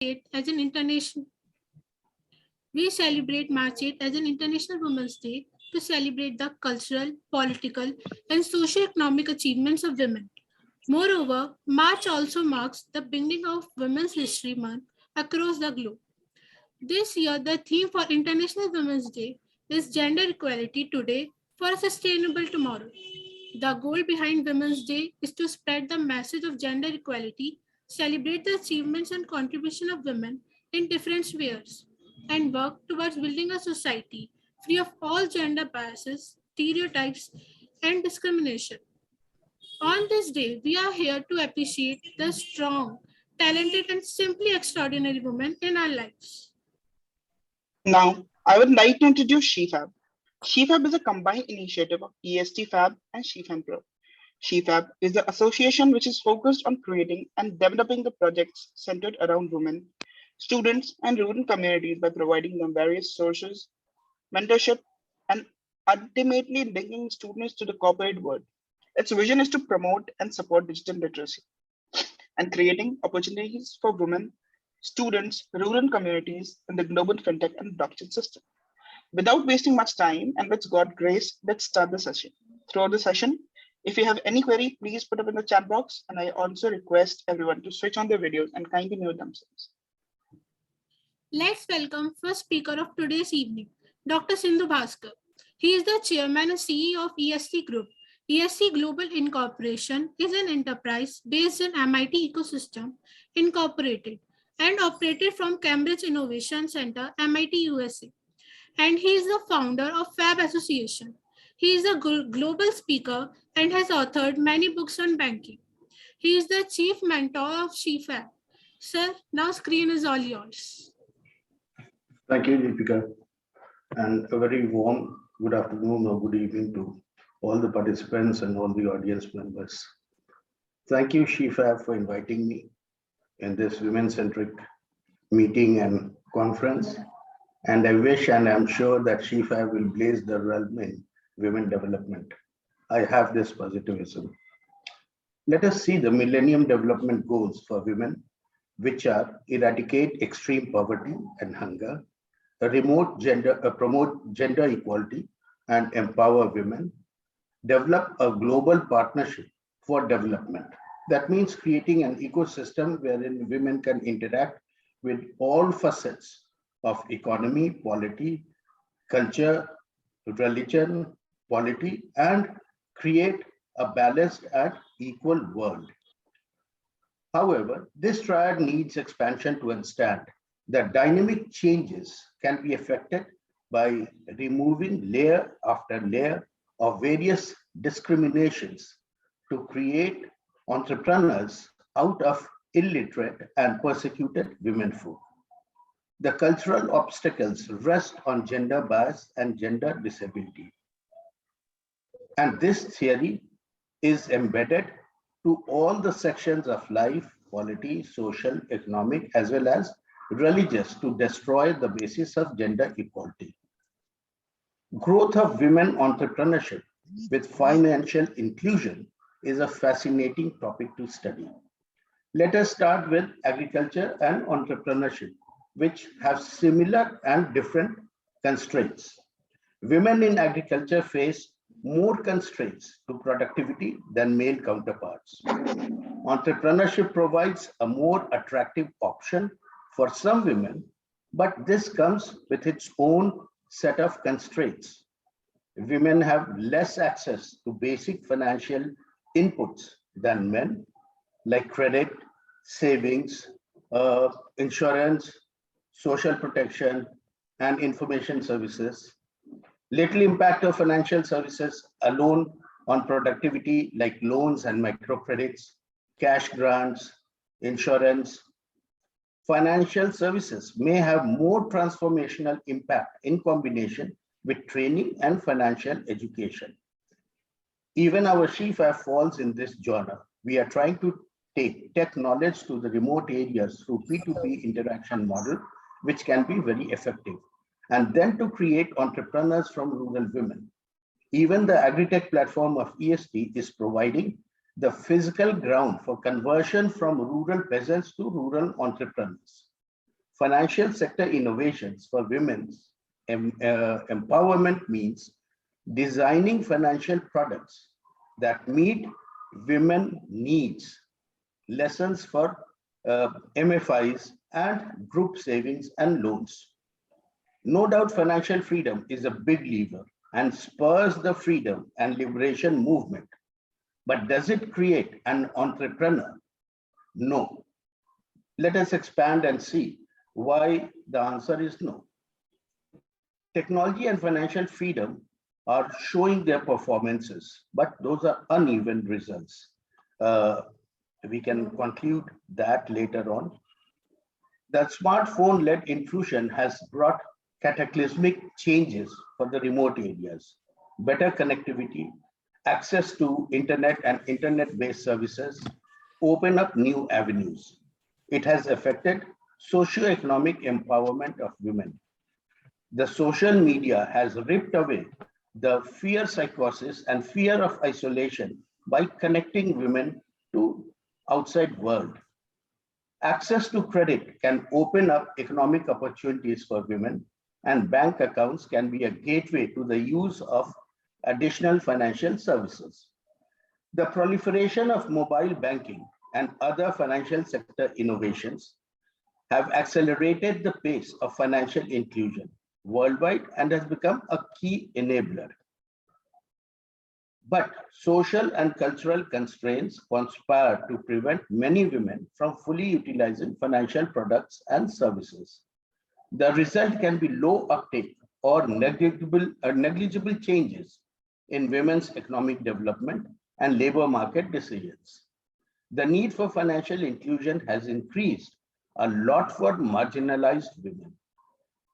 as an international We celebrate March 8th as an International Women's Day to celebrate the cultural, political, and socio-economic achievements of women. Moreover, March also marks the beginning of Women's History Month across the globe. This year, the theme for International Women's Day is Gender Equality Today for a Sustainable Tomorrow. The goal behind Women's Day is to spread the message of gender equality, celebrate the achievements and contribution of women in different spheres, and work towards building a society free of all gender biases, stereotypes, and discrimination. On this day, we are here to appreciate the strong, talented, and simply extraordinary women in our lives. Now, I would like to introduce SheFAB. SheFAB is a combined initiative of EST-FAB and SheFAB Pro. SheFAB is the association which is focused on creating and developing the projects centered around women, students, and rural communities by providing them various sources, mentorship, and ultimately linking students to the corporate world. Its vision is to promote and support digital literacy and creating opportunities for women, students, rural communities in the global fintech and blockchain system. Without wasting much time and with God's grace, let's start the session. Throughout the session, if you have any query, please put up in the chat box. And I also request everyone to switch on their videos and kindly mute themselves. Let's welcome first speaker of today's evening, Dr. Sindhu Bhaskar. He is the chairman and CEO of ESC Group. ESC Global Incorporation is an enterprise based in MIT ecosystem, incorporated and operated from Cambridge Innovation Center, MIT, USA. And he is the founder of FAB Association. He is a global speaker and has authored many books on banking. He is the chief mentor of SheFAB. Sir, now screen is all yours. Thank you, Deepika. And a very warm good afternoon or good evening to all the participants and all the audience members. Thank you, SheFAB, for inviting me in this women-centric meeting and conference. And I wish and I'm sure that SheFAB will blaze the realm in women development. I have this positivism. Let us see the Millennium Development Goals for women, which are eradicate extreme poverty and hunger, promote gender equality and empower women, develop a global partnership for development. That means creating an ecosystem wherein women can interact with all facets of economy, polity, culture, religion, polity, and create a balanced and equal world. However, this triad needs expansion to understand that dynamic changes can be affected by removing layer after layer of various discriminations to create entrepreneurs out of illiterate and persecuted womenfolk. The cultural obstacles rest on gender bias and gender disability. And this theory is embedded to all the sections of life, polity, social, economic, as well as religious to destroy the basis of gender equality. Growth of women entrepreneurship with financial inclusion is a fascinating topic to study. Let us start with agriculture and entrepreneurship, which have similar and different constraints. Women in agriculture face more constraints to productivity than male counterparts. Entrepreneurship provides a more attractive option for some women, but this comes with its own set of constraints. Women have less access to basic financial inputs than men, like credit, savings, insurance, social protection, and information services. Little impact of financial services alone on productivity, like loans and microcredits, cash grants, insurance. Financial services may have more transformational impact in combination with training and financial education. Even our SheFAB falls in this genre. We are trying to take tech knowledge to the remote areas through P2P interaction model, which can be very effective, and then to create entrepreneurs from rural women. Even the agritech platform of EST is providing the physical ground for conversion from rural peasants to rural entrepreneurs. Financial sector innovations for women's empowerment means designing financial products that meet women needs, lessons for MFIs and group savings and loans. No doubt financial freedom is a big lever and spurs the freedom and liberation movement. But does it create an entrepreneur? No. Let us expand and see why the answer is no. Technology and financial freedom are showing their performances, but those are uneven results. We can conclude that later on. The smartphone-led intrusion has brought cataclysmic changes for the remote areas, better connectivity, access to internet and internet-based services, open up new avenues. It has affected socio-economic empowerment of women. The social media has ripped away the fear psychosis and fear of isolation by connecting women to outside world. Access to credit can open up economic opportunities for women, and bank accounts can be a gateway to the use of additional financial services. The proliferation of mobile banking and other financial sector innovations have accelerated the pace of financial inclusion worldwide and has become a key enabler. But social and cultural constraints conspire to prevent many women from fully utilizing financial products and services. The result can be low uptake or negligible changes in women's economic development and labor market decisions. The need for financial inclusion has increased a lot for marginalized women.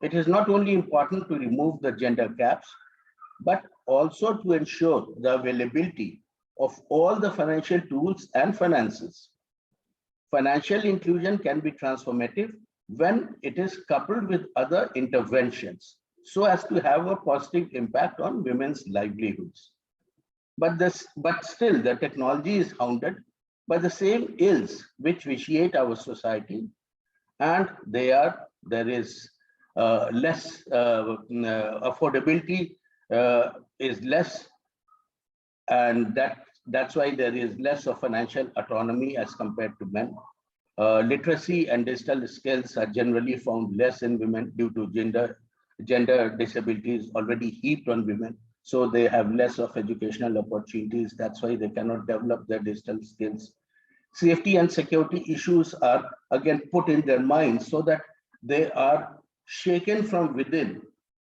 It is not only important to remove the gender gaps, but also to ensure the availability of all the financial tools and finances. Financial inclusion can be transformative when it is coupled with other interventions so as to have a positive impact on women's livelihoods. But still, the technology is hounded by the same ills which vitiate our society, and there is less affordability is less, and that's why there is less of financial autonomy as compared to men. Literacy and digital skills are generally found less in women due to gender disabilities already heaped on women. So they have less of educational opportunities. That's why they cannot develop their digital skills. Safety and security issues are again put in their minds so that they are shaken from within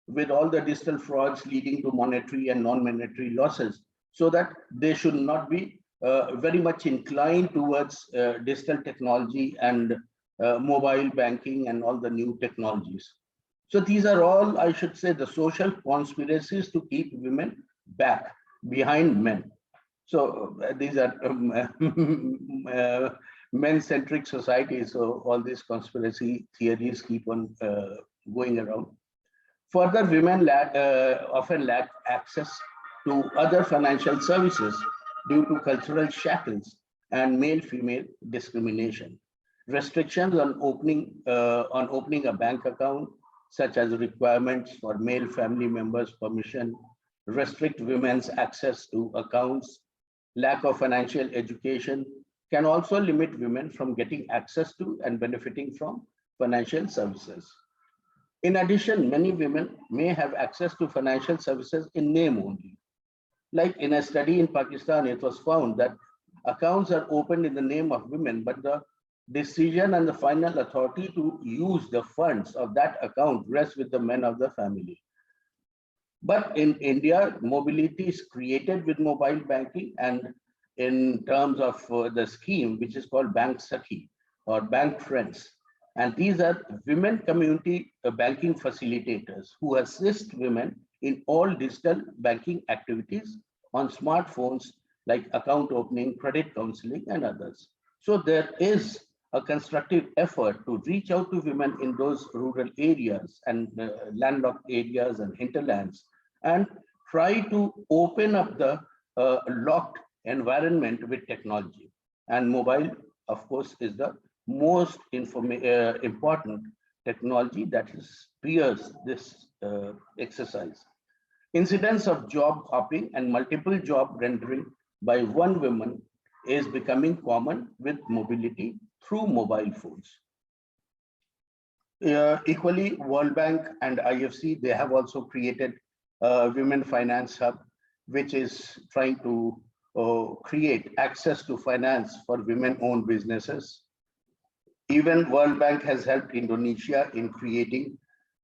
with all the digital frauds leading to monetary and non-monetary losses, so that they should not be very much inclined towards digital technology and mobile banking and all the new technologies. So these are all, I should say, the social conspiracies to keep women back behind men. So these are men-centric societies. So all these conspiracy theories keep on going around. Further, women often lack access to other financial services due to cultural shackles and male-female discrimination. Restrictions on opening a bank account, such as requirements for male family members' permission, restrict women's access to accounts. Lack of financial education can also limit women from getting access to and benefiting from financial services. In addition, many women may have access to financial services in name only. Like in a study in Pakistan, it was found that accounts are opened in the name of women, but the decision and the final authority to use the funds of that account rests with the men of the family. But in India, mobility is created with mobile banking, and in terms of the scheme, which is called Bank Sakhi or Bank Friends. And these are women community banking facilitators who assist women in all digital banking activities on smartphones like account opening, credit counseling, and others. So there is a constructive effort to reach out to women in those rural areas and landlocked areas and hinterlands and try to open up the locked environment with technology. And mobile, of course, is the most important technology that spears this exercise. Incidence of job hopping and multiple job rendering by one woman is becoming common with mobility through mobile phones. Equally, World Bank and IFC, they have also created a Women Finance Hub, which is trying to create access to finance for women-owned businesses. Even World Bank has helped Indonesia in creating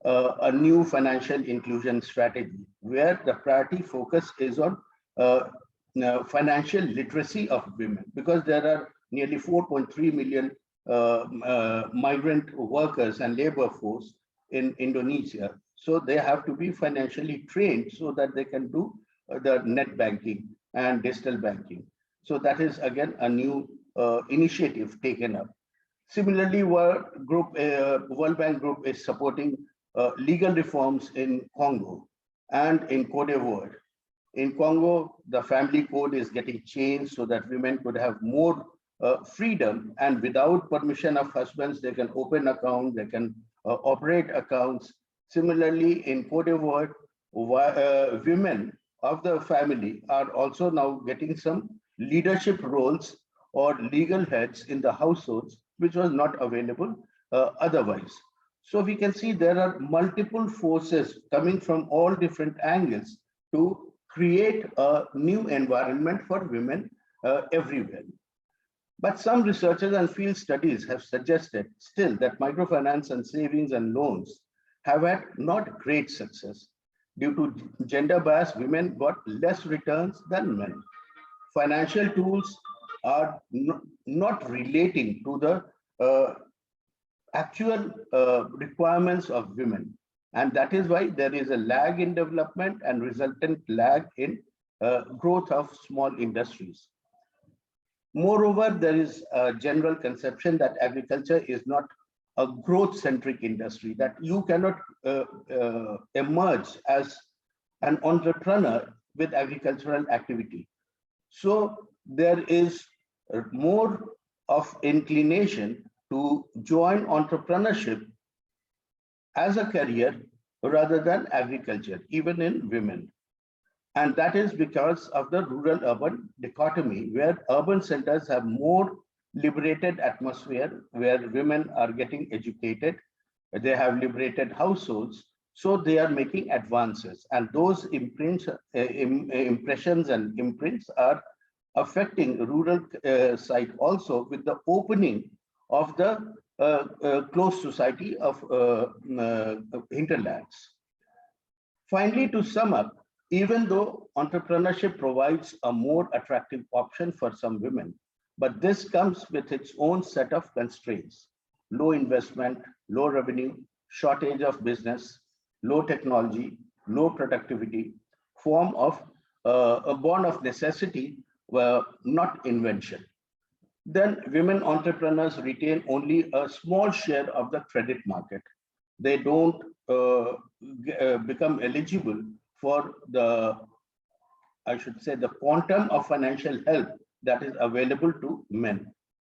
a new financial inclusion strategy, where the priority focus is on financial literacy of women, because there are nearly 4.3 million migrant workers and labor force in Indonesia. So they have to be financially trained so that they can do the net banking and digital banking. So that is again a new initiative taken up. Similarly, World Bank Group is supporting legal reforms in Congo and in Cote d'Ivoire. In Congo, the family code is getting changed so that women could have more freedom, and without permission of husbands, they can open accounts, they can operate accounts. Similarly, in Cote d'Ivoire, women of the family are also now getting some leadership roles or legal heads in the households, which was not available otherwise. So we can see there are multiple forces coming from all different angles to create a new environment for women everywhere. But some researchers and field studies have suggested still that microfinance and savings and loans have had not great success. Due to gender bias, women got less returns than men. Financial tools are not relating to the actual requirements of women. And that is why there is a lag in development and resultant lag in growth of small industries. Moreover, there is a general conception that agriculture is not a growth-centric industry, that you cannot emerge as an entrepreneur with agricultural activity. So there is more of inclination to join entrepreneurship as a career rather than agriculture, even in women. And that is because of the rural-urban dichotomy, where urban centers have more liberated atmosphere, where women are getting educated, they have liberated households, so they are making advances. And those impressions and imprints are affecting rural side also, with the opening of the closed society of hinterlands. Finally, to sum up, even though entrepreneurship provides a more attractive option for some women, but this comes with its own set of constraints: low investment, low revenue, shortage of business, low technology, low productivity, form of a born of necessity, not invention. Then women entrepreneurs retain only a small share of the credit market. They don't become eligible for the, I should say, the quantum of financial help that is available to men.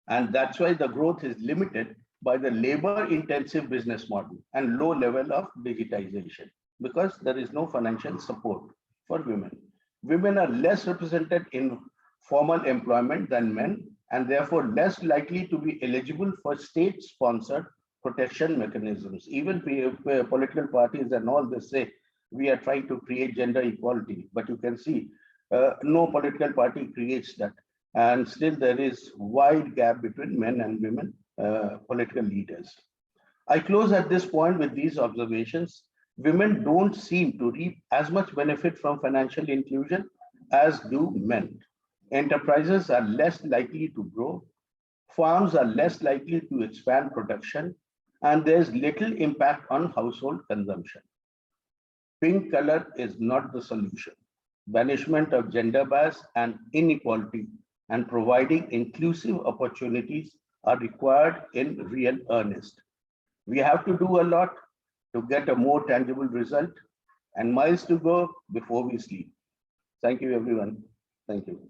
And that's why the growth is limited by the labor-intensive business model and low level of digitization, because there is no financial support for women. Women are less represented in formal employment than men, and therefore less likely to be eligible for state-sponsored protection mechanisms. Even political parties and all, they say we are trying to create gender equality, but you can see no political party creates that. And still there is wide gap between men and women political leaders. I close at this point with these observations. Women don't seem to reap as much benefit from financial inclusion as do men. Enterprises are less likely to grow, farms are less likely to expand production, and there's little impact on household consumption. Pink color is not the solution. Banishment of gender bias and inequality and providing inclusive opportunities are required in real earnest. We have to do a lot to get a more tangible result, and miles to go before we sleep. Thank you, everyone. Thank you.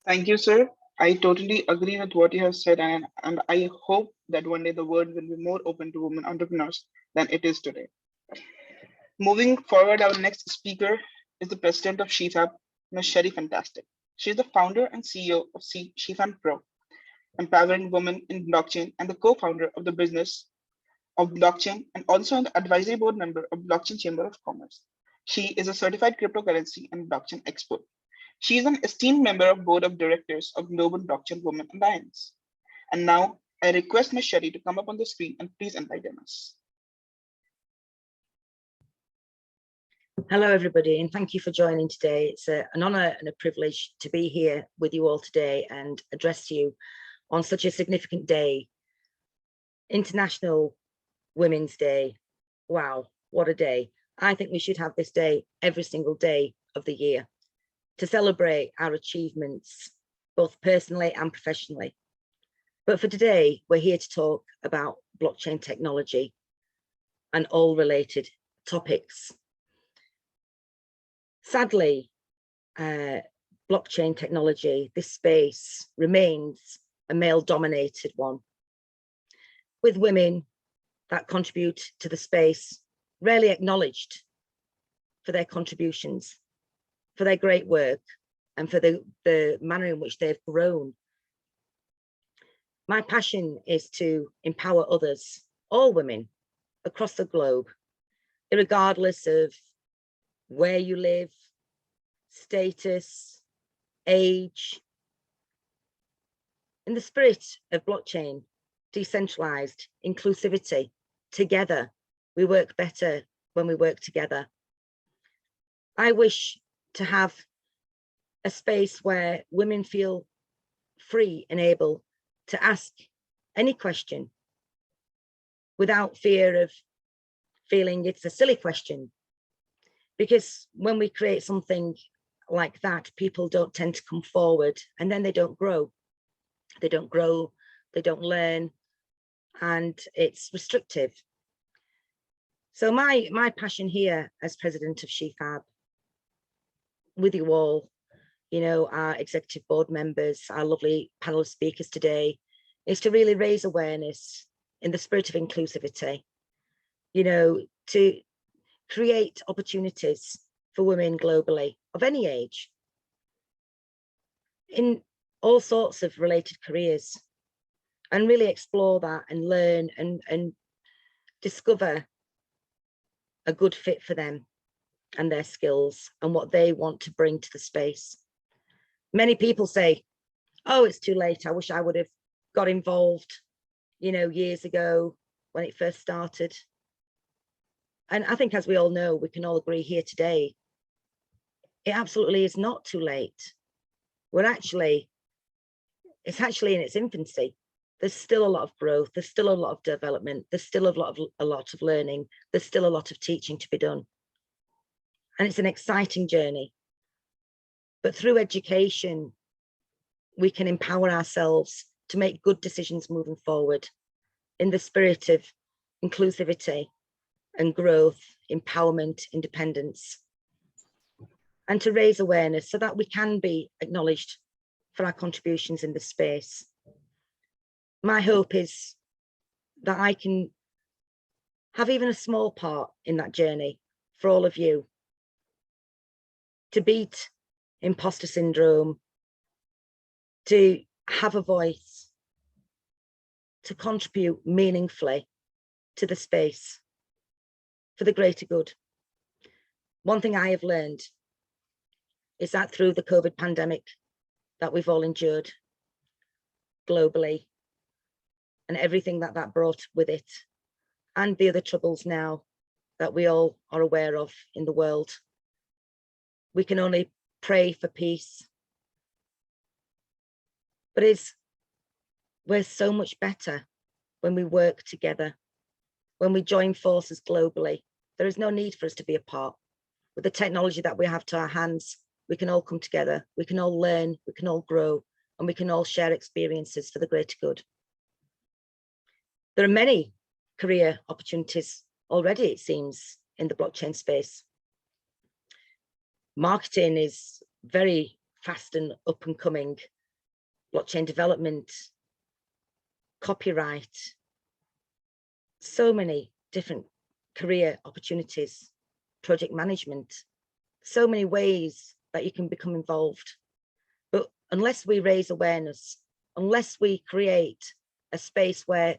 Thank you, sir. I totally agree with what you have said, and I hope that one day the world will be more open to women entrepreneurs than it is today. Moving forward, our next speaker is the president of SheFAB, Ms. Sherry Fantastic. She is the founder and CEO of SheFAB Pro, empowering women in blockchain, and the co-founder of the business of blockchain, and also an advisory board member of Blockchain Chamber of Commerce. She is a certified cryptocurrency and blockchain expert. She is an esteemed member of board of directors of Global Blockchain Women Alliance. And now I request Ms. Sherry to come up on the screen and please enlighten us. Hello, everybody, and thank you for joining today. It's an honor and a privilege to be here with you all today and address you on such a significant day, International Women's Day. Wow, what a day. I think we should have this day every single day of the year to celebrate our achievements, both personally and professionally. But for today, we're here to talk about blockchain technology and all related topics. Sadly, blockchain technology, this space remains a male-dominated one, with women that contribute to the space rarely acknowledged for their contributions, for their great work, and for the manner in which they've grown. My passion is to empower others, all women across the globe, regardless of where you live, status, age. In the spirit of blockchain, decentralized inclusivity, together, we work better when we work together. I wish to have a space where women feel free and able to ask any question without fear of feeling it's a silly question. Because when we create something like that, people don't tend to come forward, and then they don't grow. They don't grow, they don't learn, and it's restrictive. So my passion here as president of SheFAB, with you all, you know, our executive board members, our lovely panel of speakers today, is to really raise awareness in the spirit of inclusivity, you know, to create opportunities for women globally of any age in all sorts of related careers, and really explore that and learn and discover a good fit for them and their skills and what they want to bring to the space. Many people say, oh, it's too late. I wish I would have got involved, you know, years ago when it first started. And I think, as we all know, we can all agree here today, it absolutely is not too late. It's actually in its infancy. There's still a lot of growth. There's still a lot of development. There's still a lot of learning. There's still a lot of teaching to be done. And it's an exciting journey. But through education, we can empower ourselves to make good decisions moving forward in the spirit of inclusivity and growth, empowerment, independence, and to raise awareness so that we can be acknowledged for our contributions in the space. My hope is that I can have even a small part in that journey for all of you, to beat imposter syndrome, to have a voice, to contribute meaningfully to the space for the greater good. One thing I have learned is that through the COVID pandemic that we've all endured globally, and everything that brought with it, and the other troubles now that we all are aware of in the world, we can only pray for peace. But we're so much better when we work together, when we join forces globally. There is no need for us to be apart. With the technology that we have to our hands, we can all come together, we can all learn, we can all grow, and we can all share experiences for the greater good. There are many career opportunities already, it seems, in the blockchain space. Marketing is very fast and up and coming. blockchain development, copyright, so many different career opportunities, project management, so many ways that you can become involved. But unless we raise awareness, unless we create a space where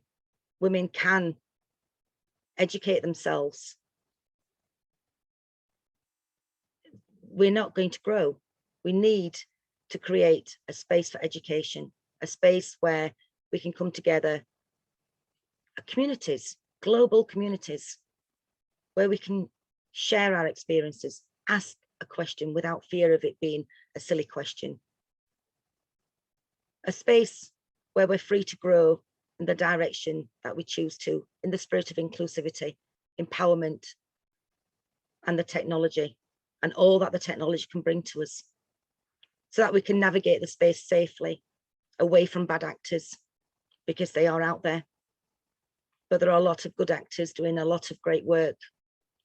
women can educate themselves, we're not going to grow. We need to create a space for education, a space where we can come together, communities, global communities, where we can share our experiences, ask a question without fear of it being a silly question. A space where we're free to grow in the direction that we choose to, in the spirit of inclusivity, empowerment, and the technology, and all that the technology can bring to us, so that we can navigate the space safely, away from bad actors, because they are out there. But there are a lot of good actors doing a lot of great work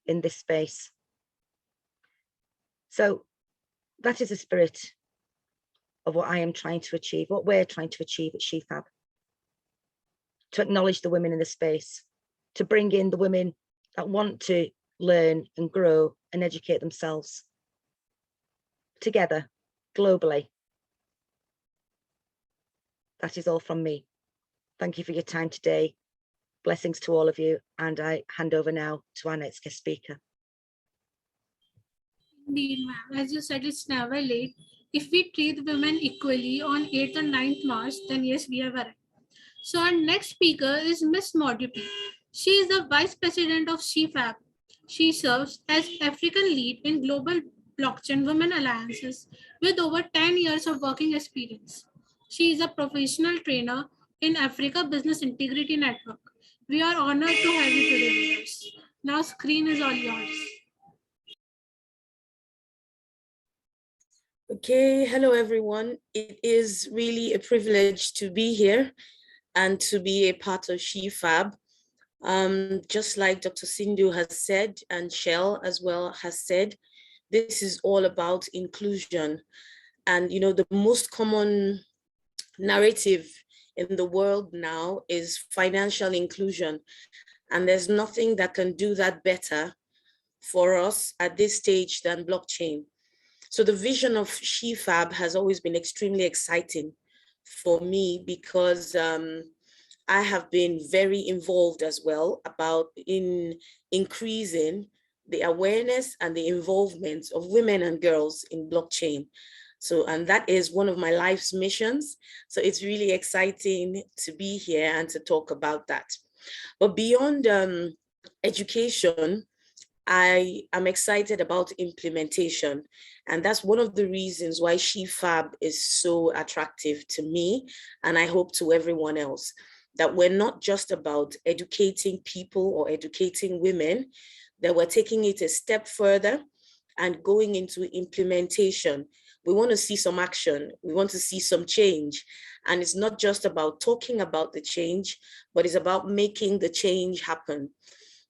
in this space. So that is the spirit of what I am trying to achieve, what we're trying to achieve at SheFAB. To acknowledge the women in the space, to bring in the women that want to learn and grow and educate themselves together, globally. That is all from me. Thank you for your time today. Blessings to all of you. And I hand over now to our next guest speaker. Indeed, ma'am. As you said, it's never late. If we treat women equally on 8th and 9th March, then yes, we have arrived. So our next speaker is Miss Modupi. She is the Vice President of SheFAB. She serves as African lead in global blockchain women alliances with over 10 years of working experience. She is a professional trainer in Africa Business Integrity Network. We are honored to have you today with us. Now screen is all yours. Okay, hello everyone. It is really a privilege to be here and to be a part of SheFAB. Just like Dr. Sindhu has said, and Shell as well has said, this is all about inclusion. And you know, the most common narrative in the world now is financial inclusion. And there's nothing that can do that better for us at this stage than blockchain. So the vision of SheFAB has always been extremely exciting for me because I have been very involved as well about increasing the awareness and the involvement of women and girls in blockchain. So, and that is one of my life's missions. So it's really exciting to be here and to talk about that. But beyond education, I am excited about implementation. And that's one of the reasons why SheFAB is so attractive to me, and I hope to everyone else, that we're not just about educating people or educating women, that we're taking it a step further and going into implementation. We want to see some action. We want to see some change. And it's not just about talking about the change, but it's about making the change happen.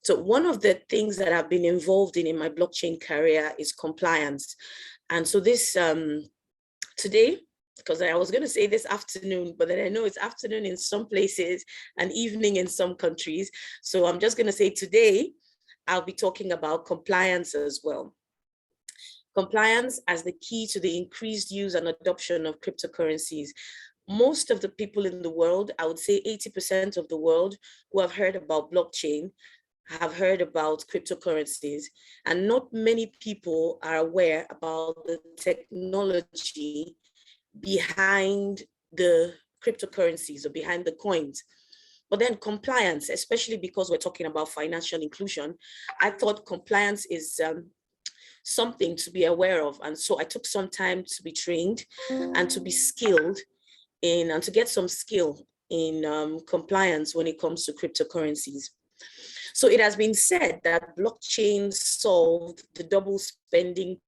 So one of the things that I've been involved in my blockchain career is compliance. And so this today, because I was going to say this afternoon, but then I know it's afternoon in some places and evening in some countries. So I'm just going to say today, I'll be talking about compliance as well. Compliance as the key to the increased use and adoption of cryptocurrencies. Most of the people in the world, I would say 80% of the world who have heard about blockchain have heard about cryptocurrencies, and not many people are aware about the technology behind the cryptocurrencies or behind the coins. But then compliance, especially because we're talking about financial inclusion, I thought compliance is something to be aware of. And so I took some time to be trained and to be skilled in, and to get some skill in compliance when it comes to cryptocurrencies. So it has been said that blockchain solved the double spending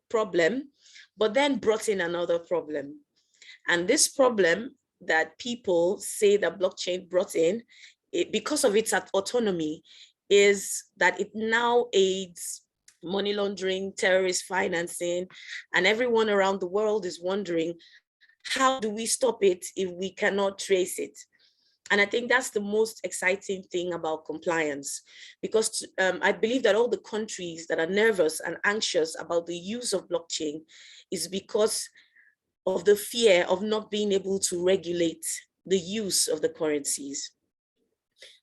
problem, but then brought in another problem. And this problem that people say that blockchain brought in, because of its autonomy, is that it now aids money laundering, terrorist financing, and everyone around the world is wondering, how do we stop it if we cannot trace it? And I think that's the most exciting thing about compliance, because I believe that all the countries that are nervous and anxious about the use of blockchain is because of the fear of not being able to regulate the use of the currencies.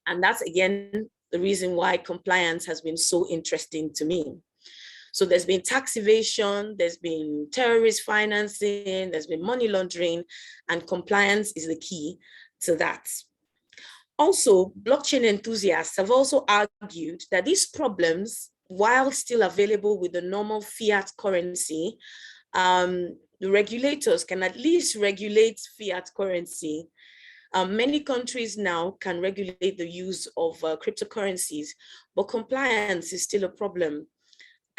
And that's, again, the reason why compliance has been so interesting to me. So there's been tax evasion, there's been terrorist financing, there's been money laundering, and compliance is the key to that. Also, blockchain enthusiasts have also argued that these problems, while still available with the normal fiat currency, the regulators can at least regulate fiat currency. Many countries now can regulate the use of cryptocurrencies, but compliance is still a problem.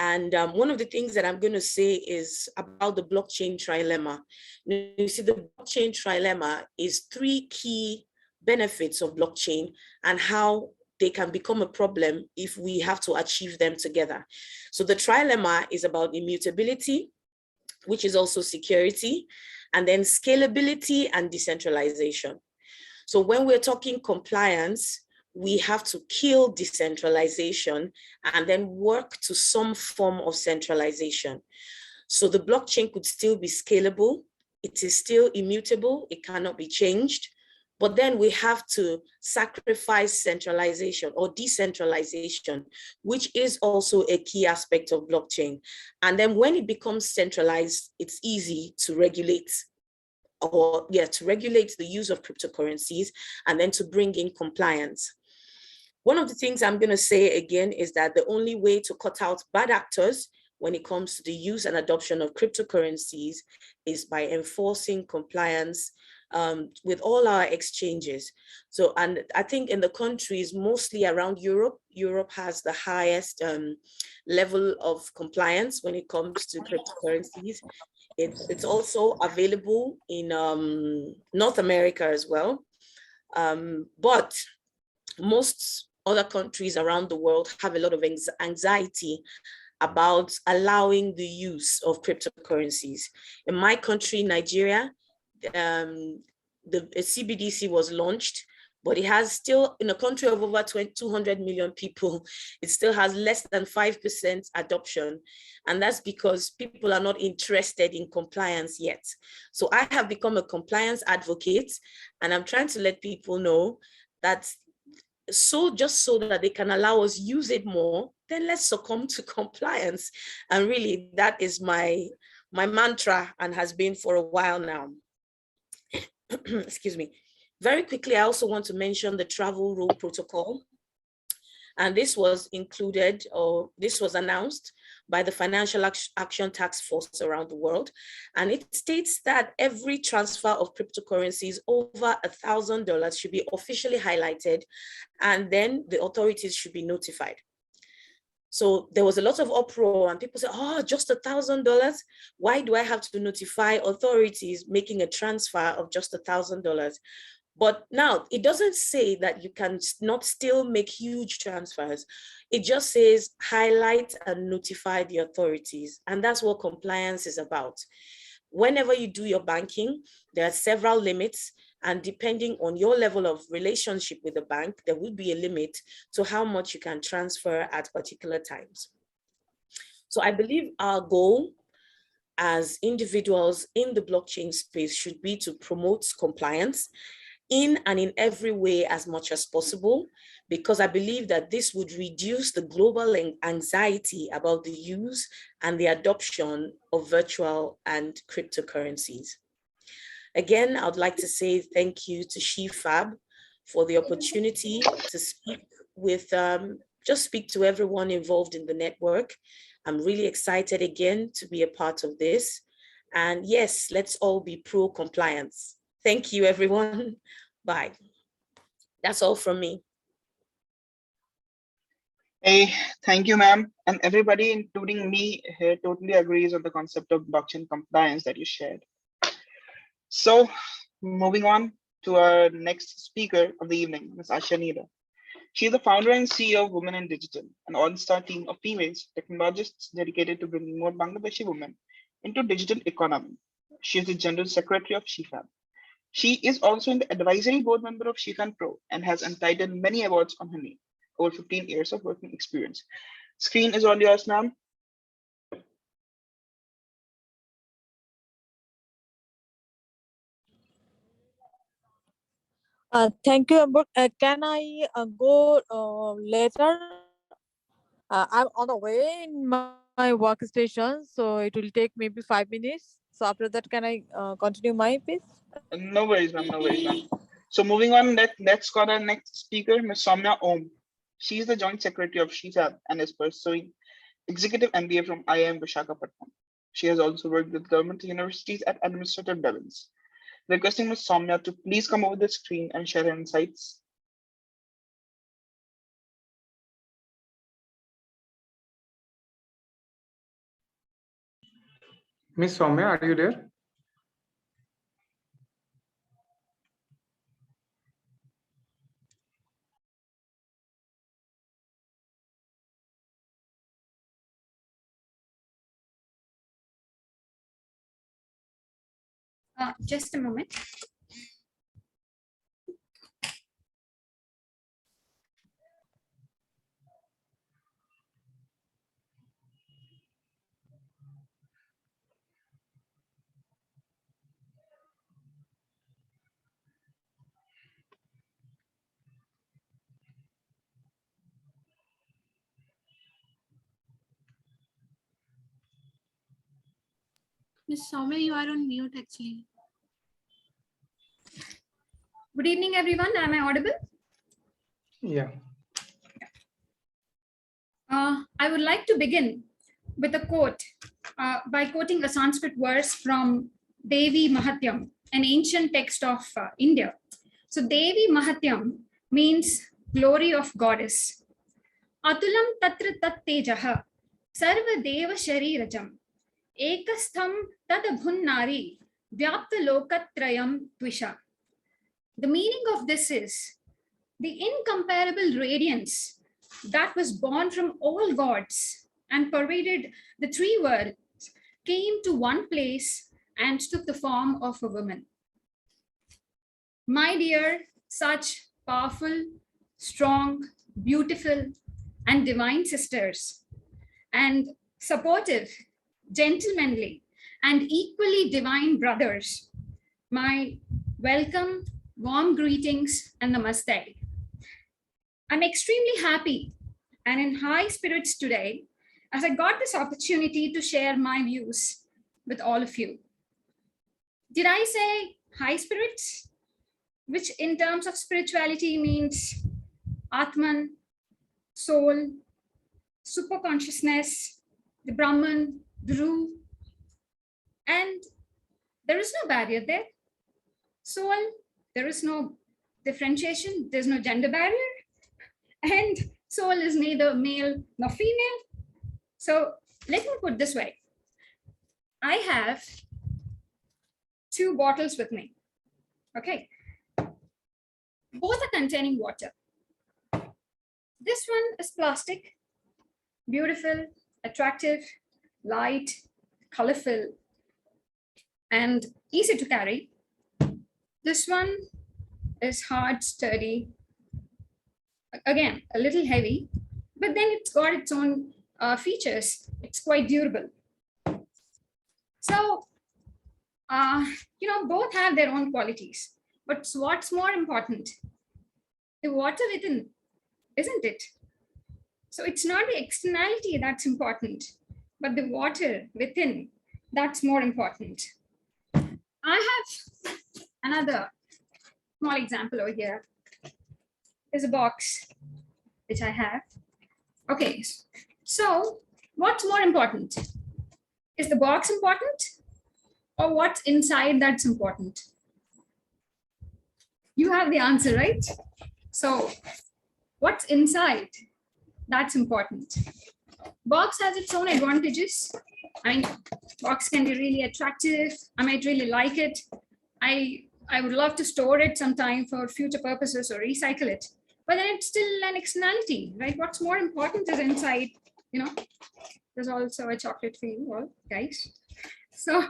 And one of the things that I'm going to say is about the blockchain trilemma. You see, the blockchain trilemma is 3 key benefits of blockchain and how they can become a problem if we have to achieve them together. So the trilemma is about immutability, which is also security, and then scalability and decentralization. So when we're talking compliance, we have to kill decentralization and then work to some form of centralization. So the blockchain could still be scalable. It is still immutable. It cannot be changed. But then we have to sacrifice centralization or decentralization, which is also a key aspect of blockchain. And then when it becomes centralized, it's easy to regulate to regulate the use of cryptocurrencies and then to bring in compliance. One of the things I'm going to say again is that the only way to cut out bad actors when it comes to the use and adoption of cryptocurrencies is by enforcing compliance with all our exchanges. So, and I think in the countries mostly around Europe, Europe has the highest level of compliance when it comes to cryptocurrencies. It's also available in North America as well. But most other countries around the world have a lot of anxiety about allowing the use of cryptocurrencies. In my country, Nigeria, the CBDC was launched, but it has still, in a country of over 200 million people, it still has less than 5% adoption. And that's because people are not interested in compliance yet. So I have become a compliance advocate, and I'm trying to let people know that just so that they can allow us use it more, then let's succumb to compliance. And really, that is my mantra and has been for a while now. Excuse me. Very quickly, I also want to mention the travel rule protocol. And this was included, or this was announced by the Financial Action Task Force around the world. And it states that every transfer of cryptocurrencies over $1,000 should be officially highlighted, and then the authorities should be notified. So there was a lot of uproar and people said, oh, just $1,000? Why do I have to notify authorities making a transfer of just $1,000? But now it doesn't say that you can not still make huge transfers. It just says highlight and notify the authorities. And that's what compliance is about. Whenever you do your banking, there are several limits. And depending on your level of relationship with the bank, there will be a limit to how much you can transfer at particular times. So I believe our goal as individuals in the blockchain space should be to promote compliance in and in every way as much as possible, because I believe that this would reduce the global anxiety about the use and the adoption of virtual and cryptocurrencies. Again, I would like to say thank you to SheFAB for the opportunity to speak with, just speak to everyone involved in the network. I'm really excited again to be a part of this. And yes, let's all be pro-compliance. Thank you, everyone. Bye. That's all from me. Hey, thank you, ma'am. And everybody, including me here, totally agrees on the concept of blockchain compliance that you shared. So moving on to our next speaker of the evening, Ms. Asha Nida. She is the founder and CEO of Women in Digital, an all-star team of females technologists dedicated to bringing more Bangladeshi women into digital economy. She is the General Secretary of SheFAB. She is also in the advisory board member of SheFAB Pro and has entitled many awards on her name. Over 15 years of working experience. Screen is all yours, ma'am. Thank you, Amber. Can I go later? I'm on the way in my workstation, so it will take maybe 5 minutes. So after that, can I continue my piece? No worries, ma'am. No worries, ma'am. So moving on, let's call our next speaker, Ms. Soumya Om. She is the Joint Secretary of SheFAB and is pursuing Executive MBA from IIM Visakhapatnam. She has also worked with government universities at administrative levels. Requesting Ms. Soumya to please come over the screen and share her insights. Miss Soumya, are you there? Just a moment. Ms. Soumya, you are on mute actually. Good evening, everyone. Am I audible? Yeah. I would like to begin with a quote by quoting a Sanskrit verse from Devi Mahatyam, an ancient text of India. So Devi Mahatyam means glory of goddess. Atulam tatra tat tejaha sarva deva sharirajam ekastham tad bhunnari vyapta lokatrayam tvisha. The meaning of this is the incomparable radiance that was born from all gods and pervaded the three worlds came to one place and took the form of a woman. My dear, such powerful, strong, beautiful, and divine sisters, and supportive, gentlemanly, and equally divine brothers, my welcome, warm greetings, and namaste. I'm extremely happy and in high spirits today as I got this opportunity to share my views with all of you. Did I say high spirits? Which in terms of spirituality means Atman, soul, super consciousness, the Brahman, the Ru, and there is no barrier there. Soul, there is no differentiation, there's no gender barrier, and soul is neither male nor female. So let me put this way. I have two bottles with me, okay? Both are containing water. This one is plastic, beautiful, attractive, light, colorful, and easy to carry. This one is hard, sturdy, again, a little heavy, but then it's got its own features. It's quite durable. So, both have their own qualities, but what's more important? The water within, isn't it? So it's not the externality that's important, but the water within, that's more important. I have another small example over here. There's a box which I have. Okay, so what's more important? Is the box important or what's inside that's important? You have the answer, right? So what's inside? That's important. Box has its own advantages. I mean, box can be really attractive. I might really like it. I would love to store it sometime for future purposes or recycle it. But then it's still an externality, right? What's more important is inside, there's also a chocolate for you all, guys. So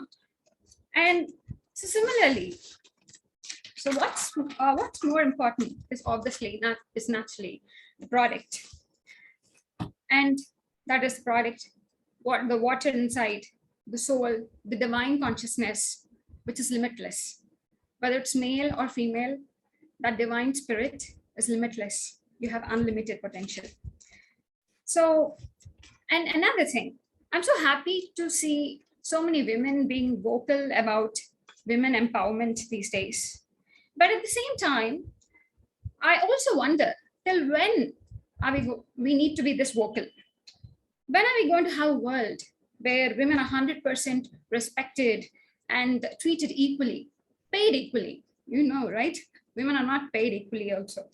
And so similarly, so what's more important is obviously naturally the product, and that is the product, what the water inside, the soul, the divine consciousness, which is limitless. Whether it's male or female, that divine spirit is limitless. You have unlimited potential. So, and another thing, I'm so happy to see so many women being vocal about women empowerment these days. But at the same time, I also wonder, till when are we need to be this vocal? When are we going to have a world where women are 100% respected and treated equally, paid equally? You know, right? Women are not paid equally also.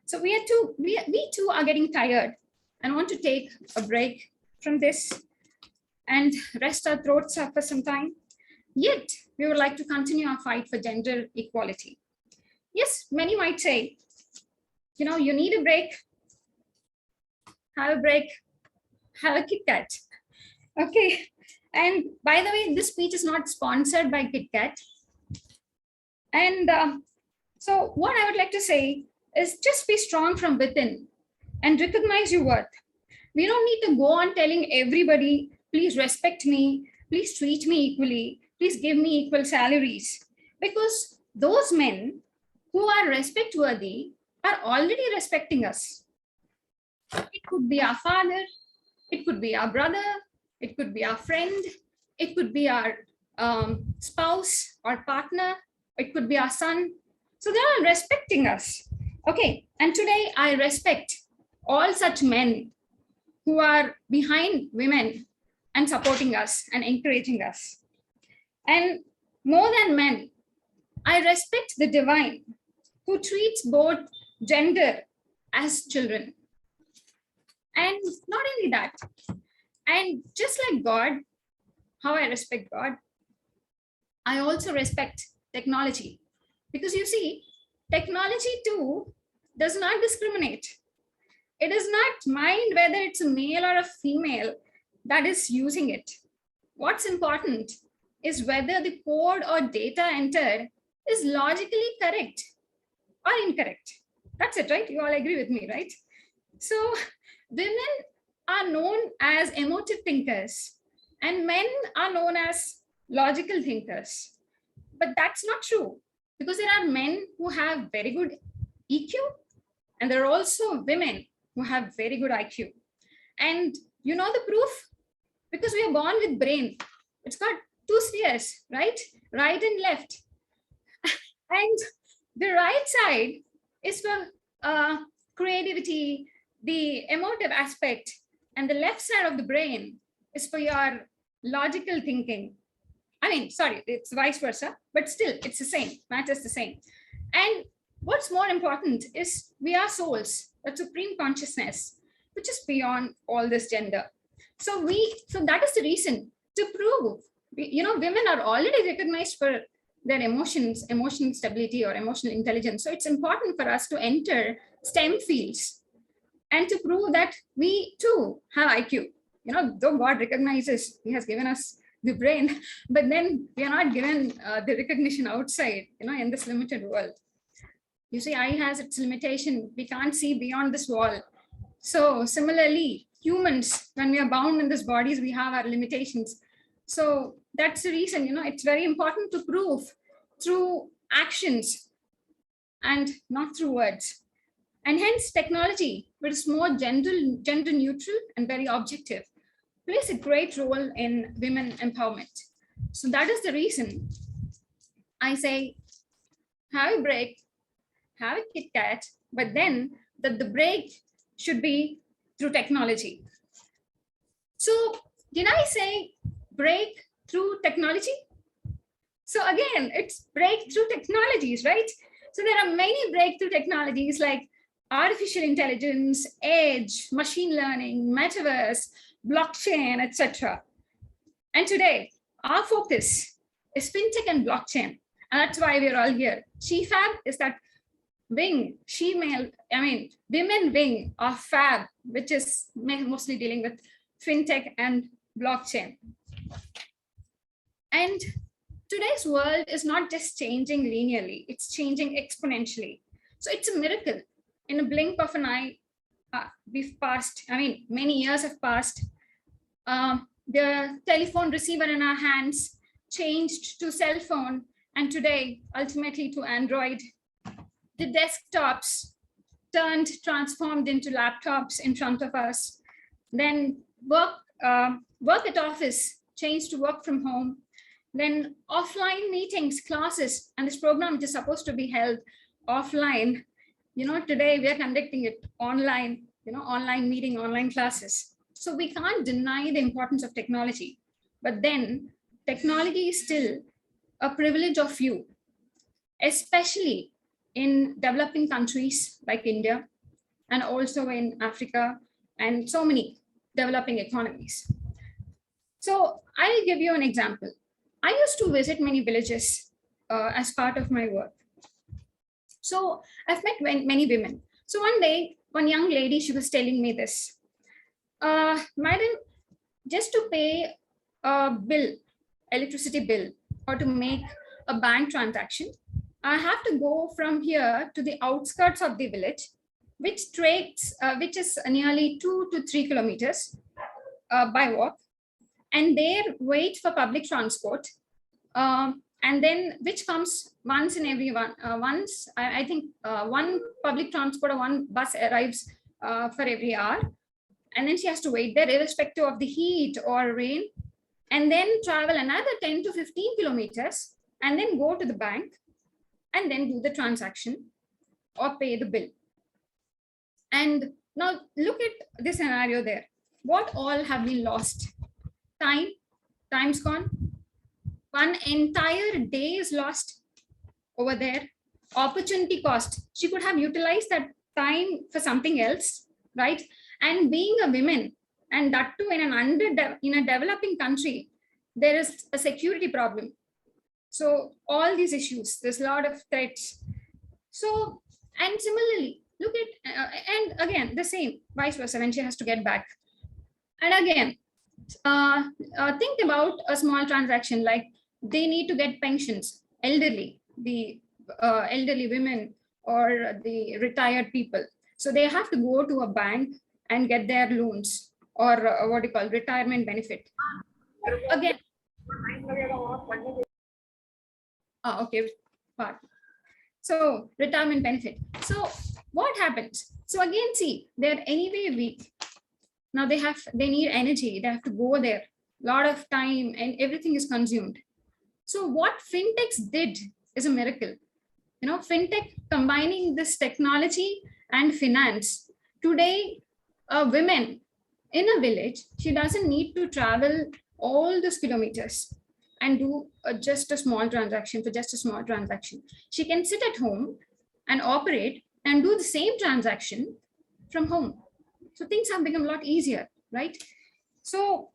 So we too are getting tired and want to take a break from this and rest our throats up for some time. Yet we would like to continue our fight for gender equality. Yes, many might say, you know, you need a break, have a break, have a Kit Kat. Okay. And by the way, this speech is not sponsored by Kit Kat. And so what I would like to say is just be strong from within and recognize your worth. We don't need to go on telling everybody, please respect me, please treat me equally, please give me equal salaries. Because those men who are respect worthy are already respecting us. It could be our father, it could be our brother, it could be our friend, it could be our spouse or partner, it could be our son. So they are respecting us. Okay, and today I respect all such men who are behind women and supporting us and encouraging us. And more than men, I respect the divine who treats both gender as children. And not only that, and just like God, how I respect God, I also respect technology. Because you see, technology too does not discriminate. It does not mind whether it's a male or a female that is using it. What's important is whether the code or data entered is logically correct or incorrect. That's it, right? You all agree with me, right? So women are known as emotive thinkers and men are known as logical thinkers. But that's not true, because there are men who have very good EQ and there are also women who have very good IQ. And you know the proof? Because we are born with brain. It's got two spheres, right? Right and left. And the right side is for creativity, the emotive aspect, and the left side of the brain is for your logical thinking. I mean, sorry, it's vice versa, but still it's the same, matters the same. And what's more important is we are souls, a supreme consciousness, which is beyond all this gender. So that is the reason to prove, you know, women are already recognized for their emotions, emotional stability or emotional intelligence. So it's important for us to enter STEM fields and to prove that we too have IQ. You know, though God recognizes, he has given us the brain, but then we are not given the recognition outside, you know, in this limited world. You see, eye has its limitation. We can't see beyond this wall. So similarly, humans, when we are bound in these bodies, we have our limitations. So that's the reason, you know, it's very important to prove through actions and not through words. And hence technology, which is more gender neutral and very objective, plays a great role in women empowerment. So that is the reason I say, have a break, have a Kit Kat, but then the break should be through technology. So did I say break through technology? So again, it's breakthrough technologies, right? So there are many breakthrough technologies like artificial intelligence, edge, machine learning, metaverse, blockchain, etc. And today, our focus is fintech and blockchain. And that's why we're all here. SheFAB is that wing, women wing of FAB, which is mostly dealing with fintech and blockchain. And today's world is not just changing linearly, it's changing exponentially. So it's a miracle. In a blink of an eye, we've passed, many years have passed. The telephone receiver in our hands changed to cell phone, and today, ultimately to Android. The desktops transformed into laptops in front of us. Then work at office changed to work from home. Then offline meetings, classes, and this program which is supposed to be held offline, today we are conducting it online, online meeting, online classes. So we can't deny the importance of technology, but then technology is still a privilege of few, especially in developing countries like India, and also in Africa and so many developing economies. So I'll give you an example. I used to visit many villages as part of my work. So I've met many women. So one day, one young lady, she was telling me this. Madam, just to pay a bill, electricity bill, or to make a bank transaction, I have to go from here to the outskirts of the village, which is nearly 2 to 3 kilometers by walk, and there wait for public transport, and then which comes once in every one. I think one public transport or one bus arrives for every hour, and then she has to wait there irrespective of the heat or rain, and then travel another 10 to 15 kilometers, and then go to the bank, and then do the transaction or pay the bill. And now look at the scenario there. What all have been lost? Time's gone. One entire day is lost over there. Opportunity cost. She could have utilized that time for something else, right? And being a woman, and that too in a developing country, there is a security problem. So all these issues, there's a lot of threats. So, and similarly, look at, and again, the same, vice versa, when she has to get back. And again, think about a small transaction, like they need to get pensions, the elderly women or the retired people. So they have to go to a bank and get their loans, or what do you call, retirement benefit. Again, okay, part. So retirement benefit. So what happens? So again, see, they're anyway weak. Now they need energy. They have to go there. A lot of time and everything is consumed. So what fintechs did is a miracle. Fintech combining this technology and finance. Today, a woman in a village, she doesn't need to travel all those kilometers and do just a small transaction. She can sit at home and operate and do the same transaction from home. So things have become a lot easier, right? So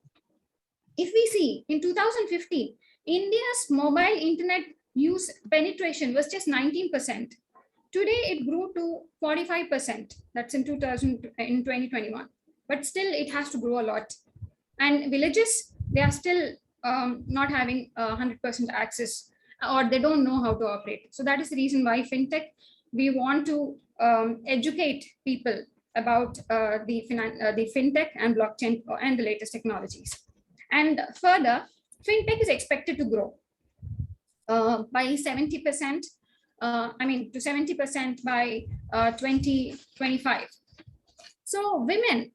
if we see in 2015, India's mobile internet use penetration was just 19%. Today it grew to 45%. That's in 2021. But still it has to grow a lot. And villages, they are still not having 100% access, or they don't know how to operate. So that is the reason why fintech, we want to educate people about the fintech and blockchain and the latest technologies. And further, fintech is expected to grow by 70%, to 70% by 2025. So women,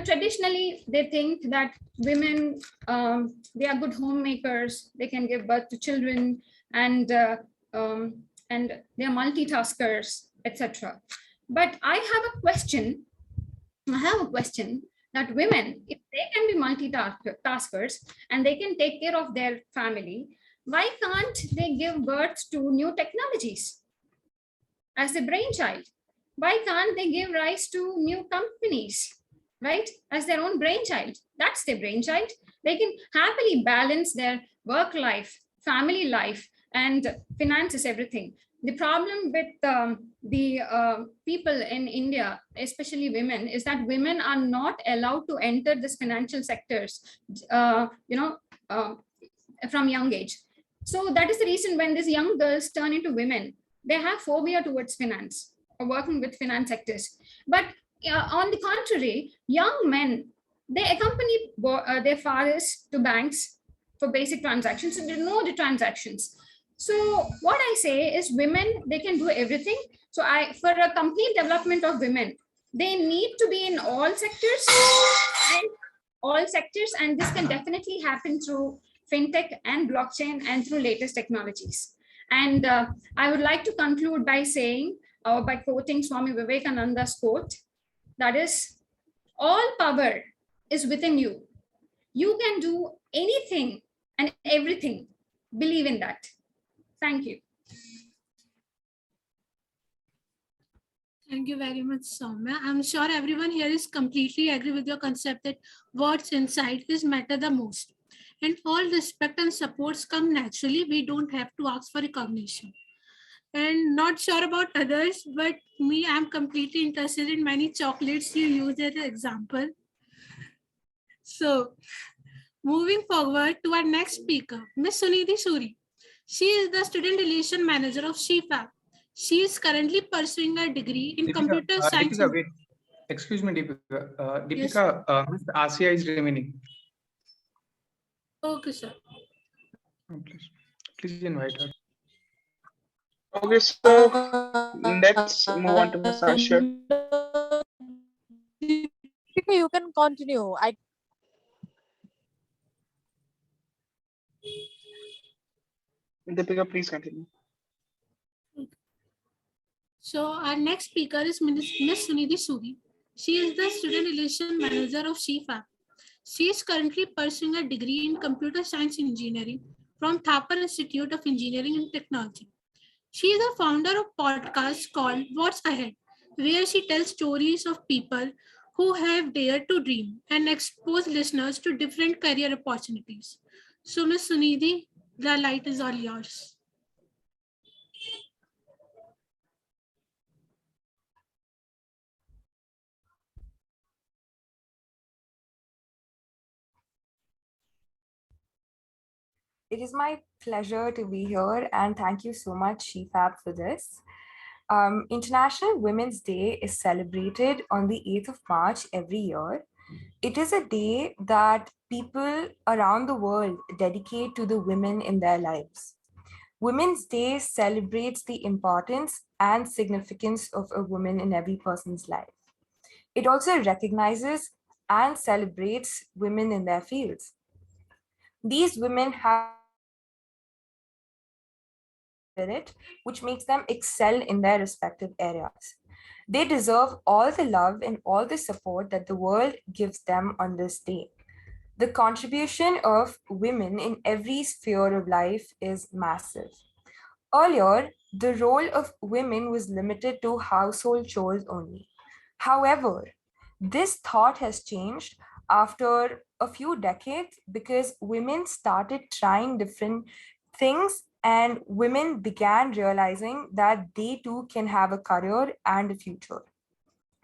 traditionally they think that women, they are good homemakers, they can give birth to children, and they are multitaskers, etc. But I have a question that women, if they can be multitaskers and they can take care of their family, why can't they give birth to new technologies as a brainchild? Why can't they give rise to new companies, right, as their own brainchild? That's their brainchild. They can happily balance their work life, family life, and finances, everything. The problem with the people in India, especially women, is that women are not allowed to enter this financial sectors, from young age. So that is the reason when these young girls turn into women, they have phobia towards finance or working with finance sectors. But on the contrary, young men, they accompany their fathers to banks for basic transactions, and they know the transactions. So what I say is women, they can do everything. So for a complete development of women, they need to be in all sectors and this can definitely happen through fintech and blockchain and through latest technologies. And I would like to conclude by saying, by quoting Swami Vivekananda's quote, that is, all power is within you. You can do anything and everything. Believe in that. Thank you. Thank you very much, Soumya. I'm sure everyone here is completely agree with your concept that what's inside is matter the most. And all respect and supports come naturally. We don't have to ask for recognition. And not sure about others, but me, I'm completely interested in many chocolates you use as an example. So moving forward to our next speaker, Ms. Sunidhi Suri. She is the Student Relation Manager of SheFAB. She is currently pursuing a degree in computer science. Deepika, wait. Excuse me, Deepika. Deepika, Yes. Ms. Asia is remaining. Okay, sir. Please invite her. Okay, so let's move on to Ms. Asha. You can continue. Deepika, please continue. So our next speaker is Ms. Sunidhi Suri. She is the Student Relation Manager of SheFAB. She is currently pursuing a degree in Computer Science Engineering from Thapar Institute of Engineering and Technology. She is the founder of a podcast called What's Ahead, where she tells stories of people who have dared to dream and expose listeners to different career opportunities. So Ms. Sunidhi, the light is all yours. It is my pleasure to be here, and thank you so much, SheFAB, for this. International Women's Day is celebrated on the 8th of March every year. It is a day that people around the world dedicate to the women in their lives. Women's Day celebrates the importance and significance of a woman in every person's life. It also recognizes and celebrates women in their fields. These women have spirit, which makes them excel in their respective areas. They deserve all the love and all the support that the world gives them on this day. The contribution of women in every sphere of life is massive. Earlier, the role of women was limited to household chores only. However, this thought has changed after a few decades because women started trying different things and women began realizing that they too can have a career and a future.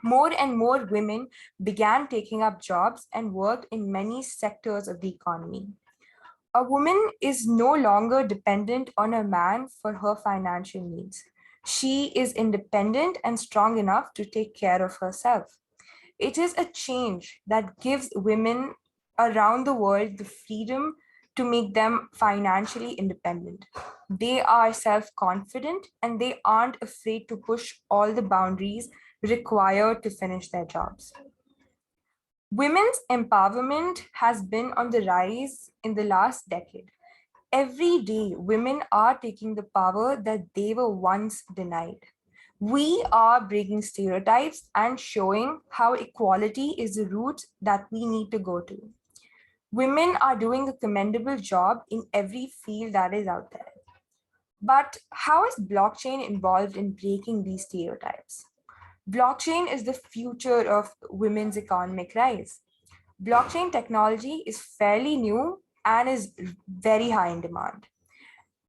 More and more women began taking up jobs and worked in many sectors of the economy. A woman is no longer dependent on a man for her financial needs. She is independent and strong enough to take care of herself. It is a change that gives women around the world the freedom to make them financially independent. They are self-confident and they aren't afraid to push all the boundaries required to finish their jobs. Women's empowerment has been on the rise in the last decade. Every day, women are taking the power that they were once denied. We are breaking stereotypes and showing how equality is the route that we need to go to. Women are doing a commendable job in every field that is out there. But how is blockchain involved in breaking these stereotypes? Blockchain is the future of women's economic rise. Blockchain technology is fairly new and is very high in demand.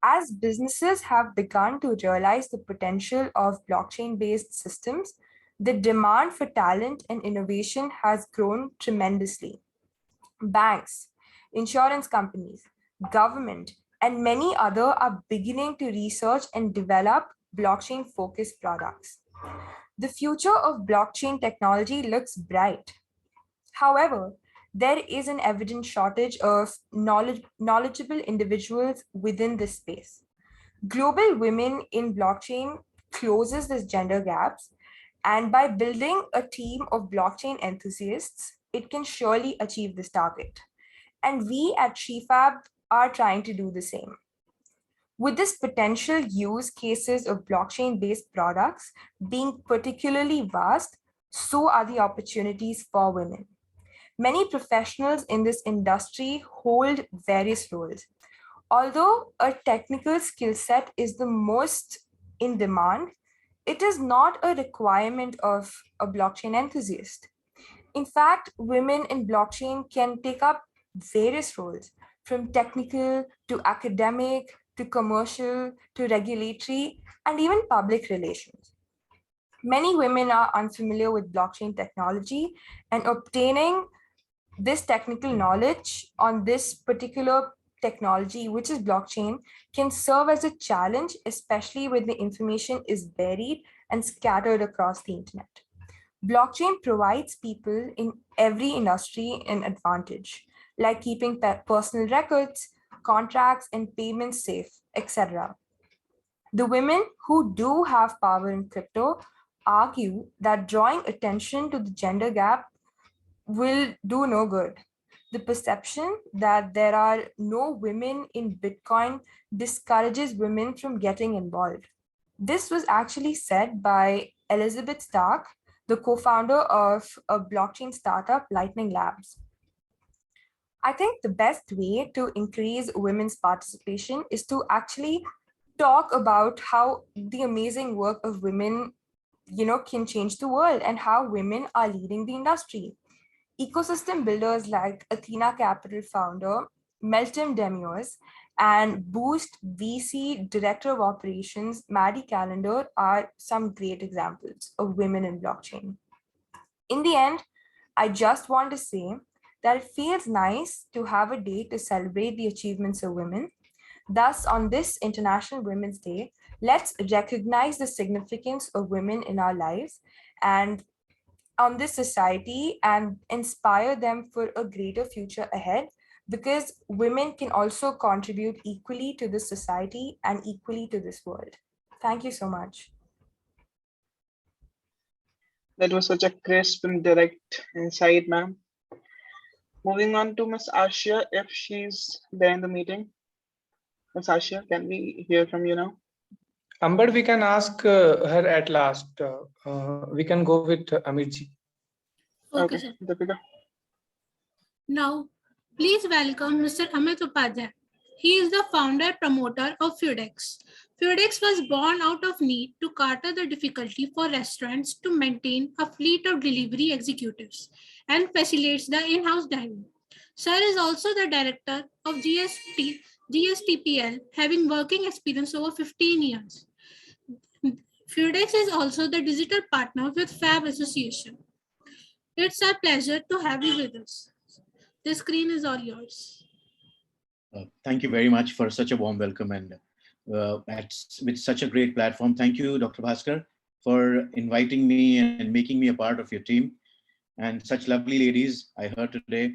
As businesses have begun to realize the potential of blockchain-based systems, the demand for talent and innovation has grown tremendously. Banks, insurance companies, government, and many others are beginning to research and develop blockchain-focused products. The future of blockchain technology looks bright. However, there is an evident shortage of knowledgeable individuals within this space. Global Women in Blockchain closes this gender gaps, and by building a team of blockchain enthusiasts, it can surely achieve this target. And we at SheFAB are trying to do the same. With this potential use cases of blockchain-based products being particularly vast, so are the opportunities for women. Many professionals in this industry hold various roles. Although a technical skill set is the most in demand, it is not a requirement of a blockchain enthusiast. In fact, women in blockchain can take up various roles, from technical to academic to commercial to regulatory and even public relations. Many women are unfamiliar with blockchain technology, and obtaining this technical knowledge on this particular technology, which is blockchain, can serve as a challenge, especially when the information is buried and scattered across the internet. Blockchain provides people in every industry an advantage, like keeping personal records, contracts, and payments safe, etc. The women who do have power in crypto argue that drawing attention to the gender gap will do no good. The perception that there are no women in Bitcoin discourages women from getting involved. This was actually said by Elizabeth Stark, the co-founder of a blockchain startup, Lightning Labs. I think the best way to increase women's participation is to actually talk about how the amazing work of women, can change the world and how women are leading the industry. Ecosystem builders like Athena Capital founder Meltem Demios and Boost VC Director of Operations Maddie Callender are some great examples of women in blockchain. In the end, I just want to say that it feels nice to have a day to celebrate the achievements of women. Thus, on this International Women's Day, let's recognize the significance of women in our lives and on this society and inspire them for a greater future ahead, because women can also contribute equally to this society and equally to this world. Thank you so much. That was such a crisp and direct insight, ma'am. Moving on to Ms. Ashia, if she's there in the meeting. Ms. Ashia, can we hear from you now? But we can ask her at last. We can go with Amirji. Okay, sir. Deepika. Now, please welcome Mr. Amit Upadhyay. He is the founder and promoter of Fudex. Fudex was born out of need to counter the difficulty for restaurants to maintain a fleet of delivery executives and facilitates the in-house dining. Sir is also the director of GSTPL, having working experience over 15 years. Fudex is also the digital partner with FAB Association. It's a pleasure to have you with us. The screen is all yours. Thank you very much for such a warm welcome and with such a great platform. Thank you, Dr. Bhaskar, for inviting me and making me a part of your team. And such lovely ladies I heard today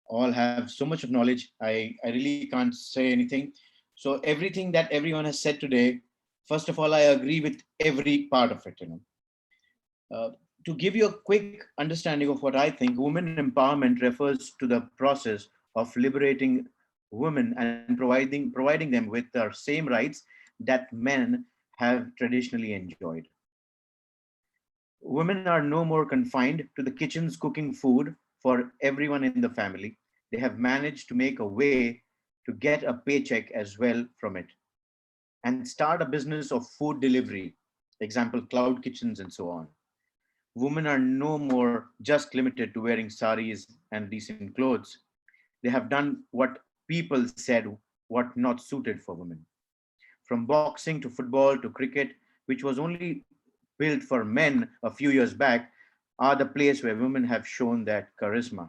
all have so much of knowledge. I really can't say anything. So everything that everyone has said today, first of all, I agree with every part of it. To give you a quick understanding of what I think, women empowerment refers to the process of liberating women and providing them with the same rights that men have traditionally enjoyed. Women are no more confined to the kitchens cooking food for everyone in the family. They have managed to make a way to get a paycheck as well from it and start a business of food delivery, example, cloud kitchens and so on. Women are no more just limited to wearing saris and decent clothes. They have done what people said what not suited for women. From boxing to football to cricket, which was only built for men a few years back, are the place where women have shown that charisma.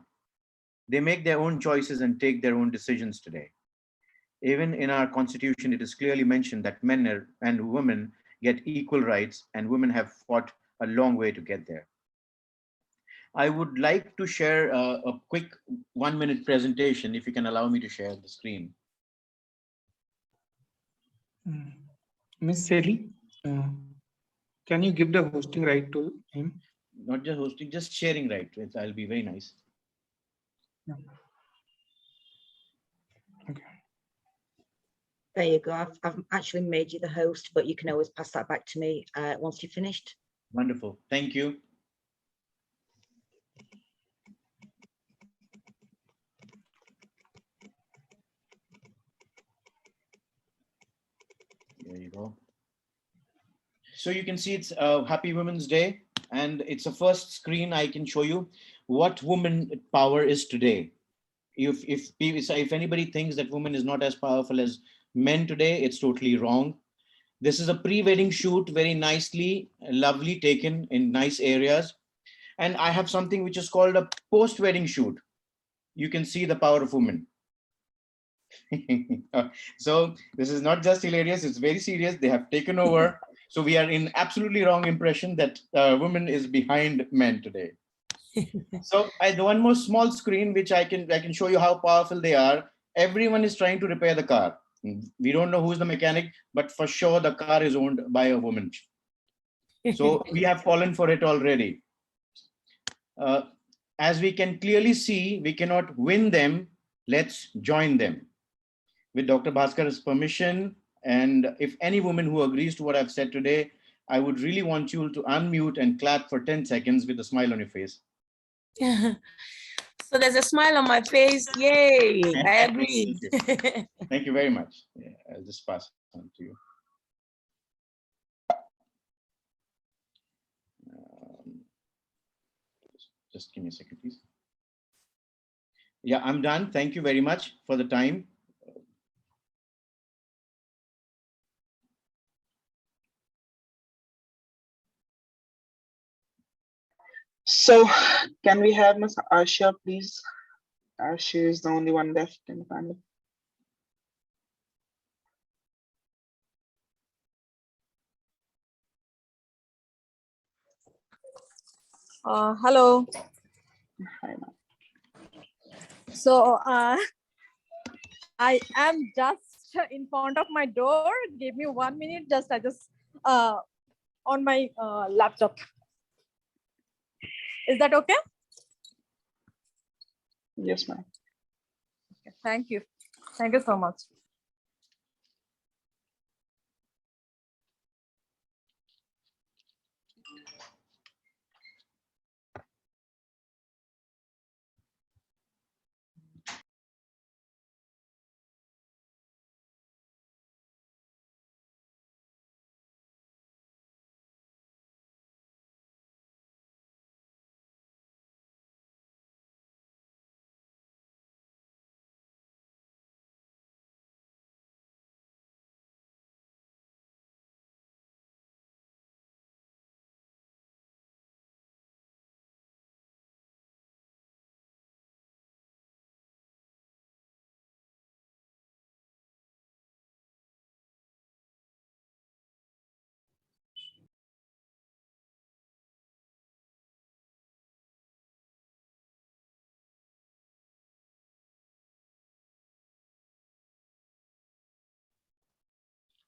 They make their own choices and take their own decisions today. Even in our constitution, it is clearly mentioned that men and women get equal rights, and women have fought a long way to get there. I would like to share a quick 1-minute presentation, if you can allow me to share the screen. Miss Sally, can you give the hosting right to him? Not just hosting, just sharing right. I'll be very nice. Yeah. Okay. There you go. I've actually made you the host, but you can always pass that back to me once you've finished. Wonderful. Thank you. There you go. So you can see it's Happy Women's Day, and it's a first screen I can show you what woman power is today. If anybody thinks that women is not as powerful as men today, it's totally wrong. This is a pre-wedding shoot, very nicely, lovely, taken in nice areas. And I have something which is called a post-wedding shoot. You can see the power of women. So this is not just hilarious, it's very serious. They have taken over. So we are in absolutely wrong impression that women is behind men today. So I do one more small screen, which I can show you how powerful they are. Everyone is trying to repair the car. We don't know who's the mechanic, but for sure the car is owned by a woman. So we have fallen for it already. As we can clearly see, we cannot win them. Let's join them. With Dr. Bhaskar's permission, and if any woman who agrees to what I've said today, I would really want you to unmute and clap for 10 seconds with a smile on your face. So there's a smile on my face. Yay, I agree. Thank you very much. Yeah, I'll just pass on to you. Just give me a second, please. Yeah, I'm done. Thank you very much for the time. So can we have Ms. Asha, please? She is the only one left in the panel. Hello. Hi, ma'am. So I am just in front of my door. Give me 1 minute. I just on my laptop. Is that okay? Yes, ma'am. Okay, thank you. Thank you so much.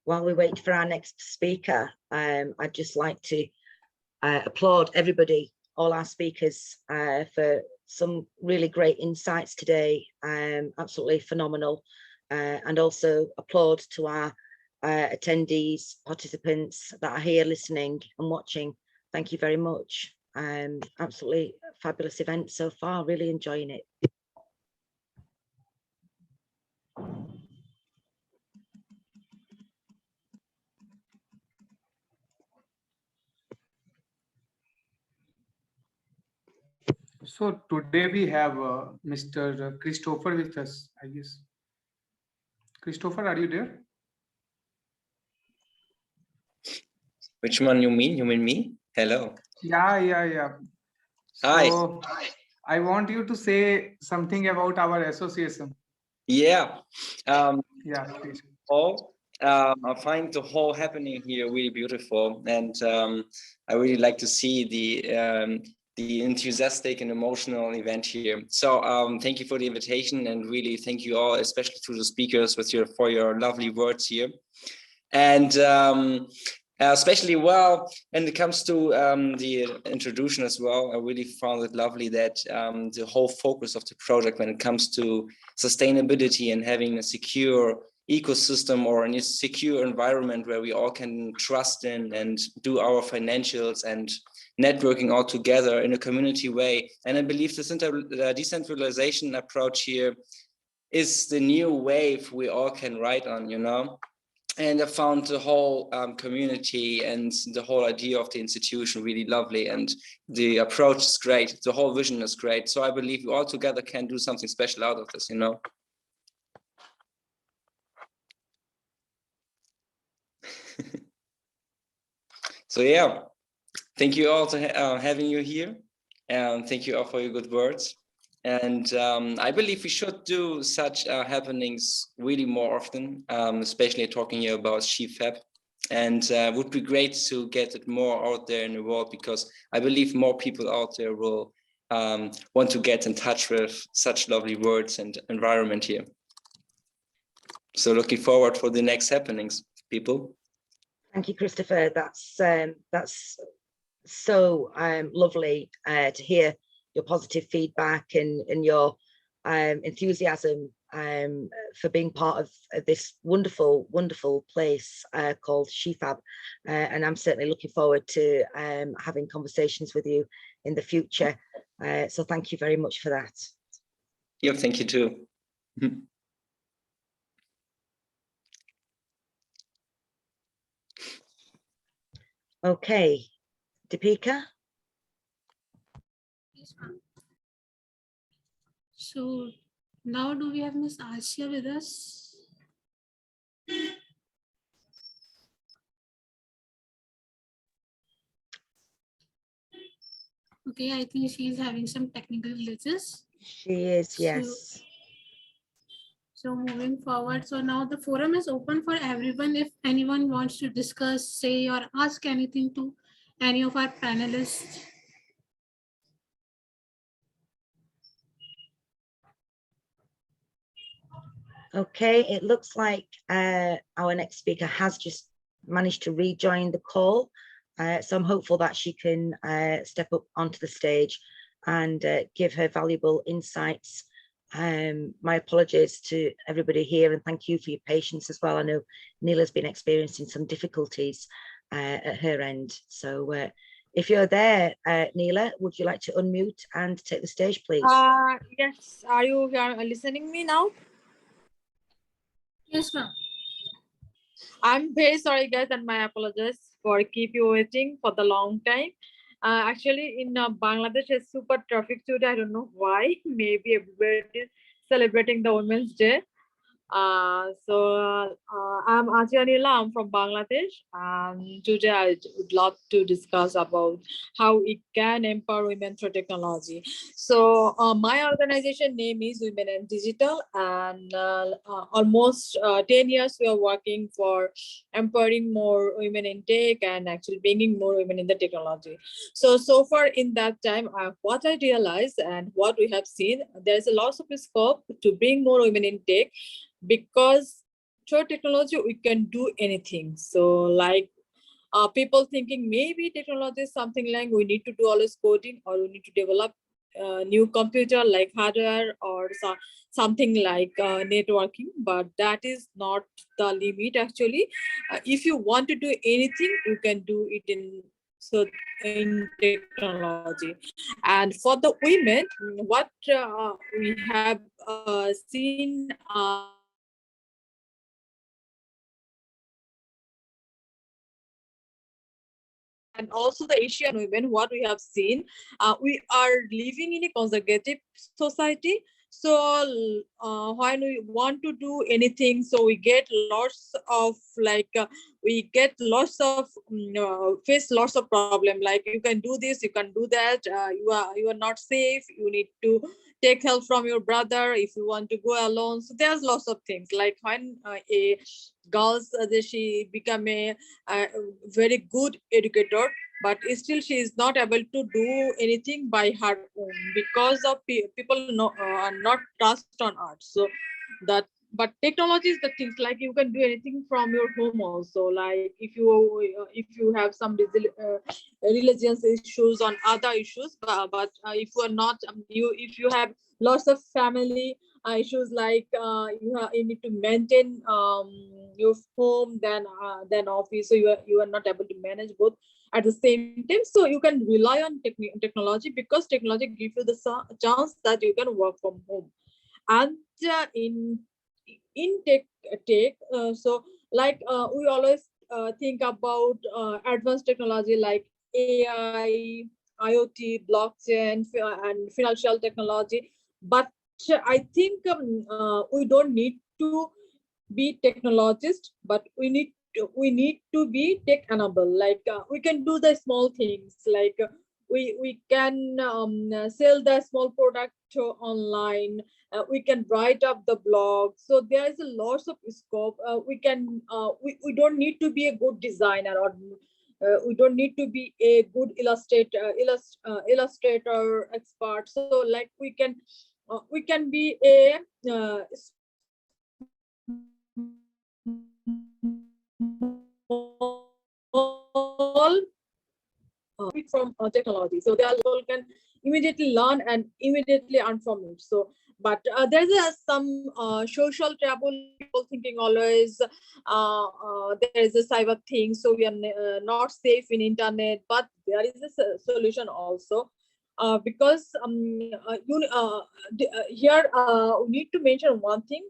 While we wait for our next speaker, I'd just like to applaud everybody, all our speakers, for some really great insights today. Absolutely phenomenal. And also applaud to our attendees, participants that are here listening and watching. Thank you very much. Absolutely fabulous event so far, really enjoying it. So today we have Mr. Christopher with us, I guess. Christopher, are you there? Which one you mean? You mean me? Hello. Yeah. Hi. So I want you to say something about our association. Yeah. Yeah, please. I find the whole happening here really beautiful, and I really like to see the enthusiastic and emotional event here. So thank you for the invitation, and really thank you all, especially to the speakers, for your lovely words here. And especially, well, when it comes to the introduction as well, I really found it lovely that the whole focus of the project when it comes to sustainability and having a secure ecosystem or a secure environment where we all can trust in and do our financials and networking all together in a community way. And I believe the decentralization approach here is the new wave we all can ride on, you know? And I found the whole community and the whole idea of the institution really lovely, and the approach is great. The whole vision is great. So I believe we all together can do something special out of this, you know. So yeah, thank you all for having you here, and thank you all for your good words. And I believe we should do such happenings really more often, especially talking here about SheFAB. And would be great to get it more out there in the world, because I believe more people out there will want to get in touch with such lovely words and environment here. So looking forward for the next happenings, people. Thank you, Christopher. That's so lovely to hear your positive feedback and your enthusiasm for being part of this wonderful, wonderful place called SheFAB. And I'm certainly looking forward to having conversations with you in the future. So thank you very much for that. Yeah, thank you too. Okay, Deepika. Yes, ma'am. So now do we have Miss Asya with us? Okay, I think she's having some technical glitches. She is, yes. So moving forward, so now the forum is open for everyone. If anyone wants to discuss, say, or ask anything to any of our panelists. Okay, it looks like our next speaker has just managed to rejoin the call. So I'm hopeful that she can step up onto the stage and give her valuable insights. My apologies to everybody here, and thank you for your patience as well. I know Neela's been experiencing some difficulties at her end. So if you're there, Neela, would you like to unmute and take the stage, please? Yes, are you listening me now? Yes, ma'am. I'm very sorry, guys, and my apologies for keep you waiting for the long time. Actually, in Bangladesh, it's super traffic today. I don't know why. Maybe everybody is celebrating the Women's Day. I'm Ajianila. I'm from Bangladesh, and today I would love to discuss about how we can empower women through technology. So my organization name is Women and Digital, and almost 10 years we are working for empowering more women in tech and actually bringing more women in the technology. So far in that time, what I realized and what we have seen, there's a lot of scope to bring more women in tech, because through technology we can do anything. So like people thinking maybe technology is something like we need to do all this coding, or we need to develop new computer like hardware or something like networking, but that is not the limit actually. If you want to do anything, you can do it in technology. And for the women, what we have seen and also the Asian women, what we have seen, we are living in a conservative society. So when we want to do anything, so we get lots of face lots of problem. Like you can do this, you can do that. You are not safe. You need to take help from your brother, if you want to go alone. So there's lots of things, like when a girls she become a very good educator, but still she is not able to do anything by her own because of people are not trust on art. So that, but technology is the things like you can do anything from your home also. Like if you have some religious issues on other issues, but if you are not if you have lots of family issues, like you need to maintain your home, then office, so you are not able to manage both at the same time. So you can rely on technology, because technology gives you the chance that you can work from home. And in tech so like we always think about advanced technology like AI, IoT, blockchain, and financial technology. But I think we don't need to be technologist, but we need to be tech enable. Like we can do the small things, like we can sell the small product online. We can write up the blog. So there is a lots of scope. We don't need to be a good designer, or we don't need to be a good illustrator expert. So like we can be a all from technology. So there people can immediately learn and immediately earn from it. So but there's some social trouble, people thinking always there is a cyber thing, so we are not safe in internet. But there is a solution also, because here we need to mention one thing.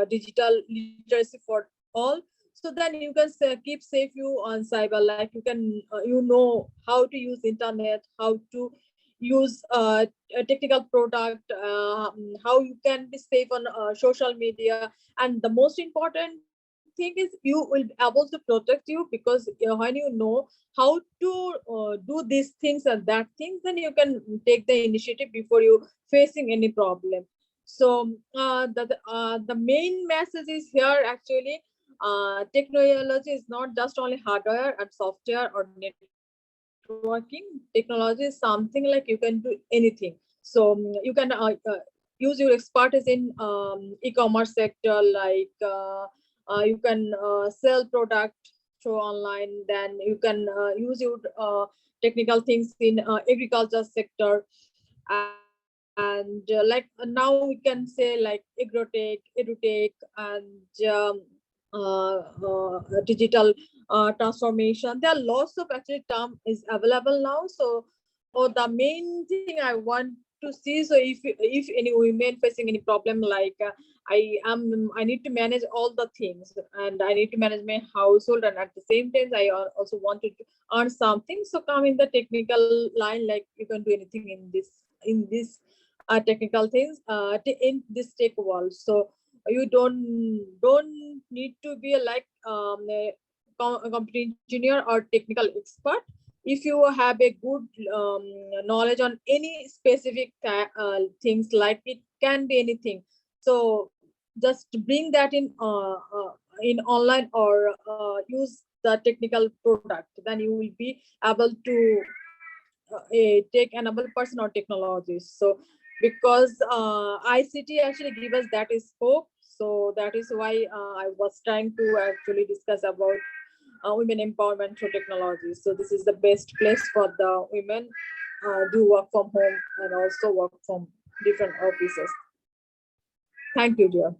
Digital literacy for all. So then you can keep safe you on cyber. Like you can you know how to use internet, how to use a technical product, how you can be safe on social media. And the most important thing is you will be able to protect you, because when you know how to do these things and that things, then you can take the initiative before you facing any problem. So the main message is here actually, technology is not just only hardware and software or networking. Technology is something like you can do anything. So you can use your expertise in e-commerce sector, like you can sell product through online. Then you can use your technical things in agriculture sector. And like now we can say like agrotech, edutech, and digital transformation. There are lots of actually term is available now. So the main thing I want to see, so if any women facing any problem, like I need to manage all the things, and I need to manage my household, and at the same time I also wanted to earn something. So come in the technical line, like you can do anything in this technical things in this tech world. So you don't need to be like a computer engineer or technical expert. If you have a good knowledge on any specific things, like it can be anything, so just bring that in online, or use the technical product, then you will be able to take enable person or technologies. So because ICT actually give us that scope. So that is why I was trying to actually discuss about women empowerment through technology. So this is the best place for the women do work from home and also work from different offices. Thank you, dear.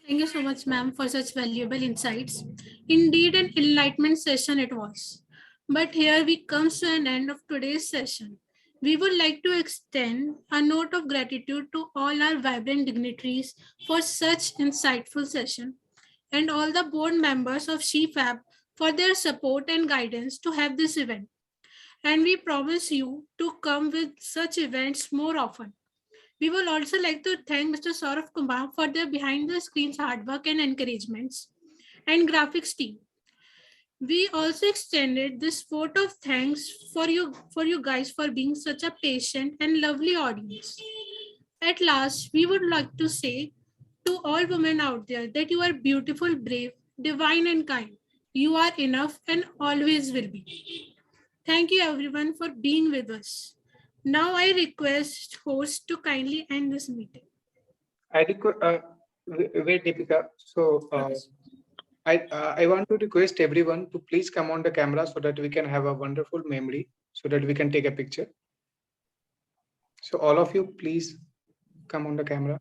Thank you so much, ma'am, for such valuable insights. Indeed, an enlightenment session it was. But here we come to an end of today's session. We would like to extend a note of gratitude to all our vibrant dignitaries for such insightful session, and all the board members of SheFAB for their support and guidance to have this event. And we promise you to come with such events more often. We would also like to thank Mr. Saurav Kumar for their behind the scenes hard work and encouragements, and graphics team. We also extended this vote of thanks for you guys for being such a patient and lovely audience. At last, we would like to say to all women out there that you are beautiful, brave, divine, and kind. You are enough and always will be. Thank you everyone for being with us. Now I request host to kindly end this meeting. Wait, Deepika. So I want to request everyone to please come on the camera so that we can have a wonderful memory, so that we can take a picture. So all of you, please come on the camera.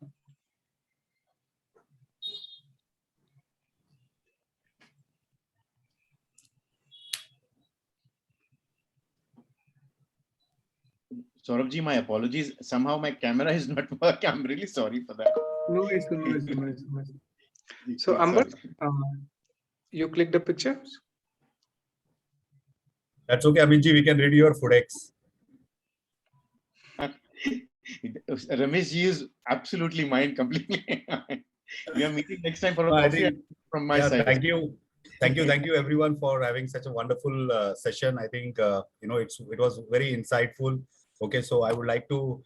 Saurabh ji, my apologies. Somehow my camera is not working. I'm really sorry for that. No issue, no issue, no issue, no issue. So Amber, you click the pictures. That's okay, Aminji. We can read your Fodex. Ramesh ji is absolutely mine completely. We are meeting next time for a I coffee think, from my yeah, side. thank you everyone for having such a wonderful session. I think it was very insightful. Okay, so I would like to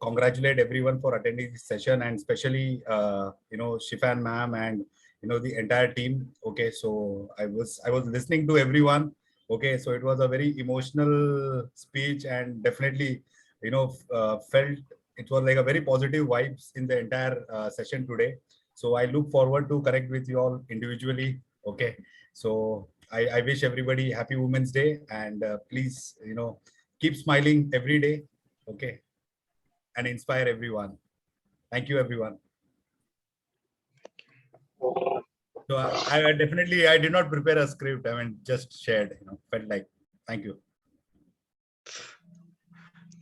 congratulate everyone for attending this session, and especially Shifan ma'am and the entire team. Okay, so I was listening to everyone. Okay, so it was a very emotional speech, and definitely felt it was like a very positive vibes in the entire session today. So I look forward to connect with you all individually. Okay, so I wish everybody happy Women's Day, and please keep smiling every day. Okay, and inspire everyone. Thank you, everyone. So I definitely I did not prepare a script. I mean, just shared. Felt like. Thank you.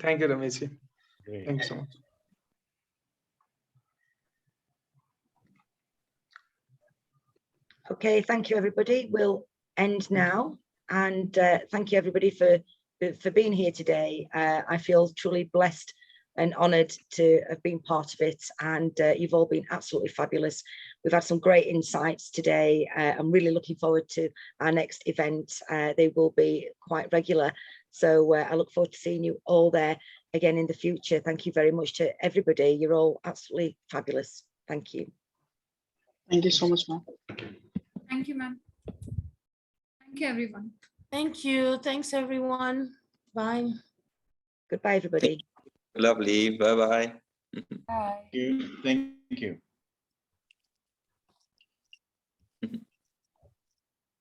Thank you, Ramesh ji. Thank you so much. Okay, thank you, everybody. We'll end now. And thank you, everybody, for being here today. I feel truly blessed and honoured to have been part of it. And you've all been absolutely fabulous. We've had some great insights today. I'm really looking forward to our next event. They will be quite regular. So I look forward to seeing you all there again in the future. Thank you very much to everybody. You're all absolutely fabulous. Thank you. Thank you so much, ma'am. Thank you, ma'am. Thank you, everyone. Thank you. Thanks, everyone. Bye. Goodbye, everybody. Lovely. Bye-bye. Bye. Thank you.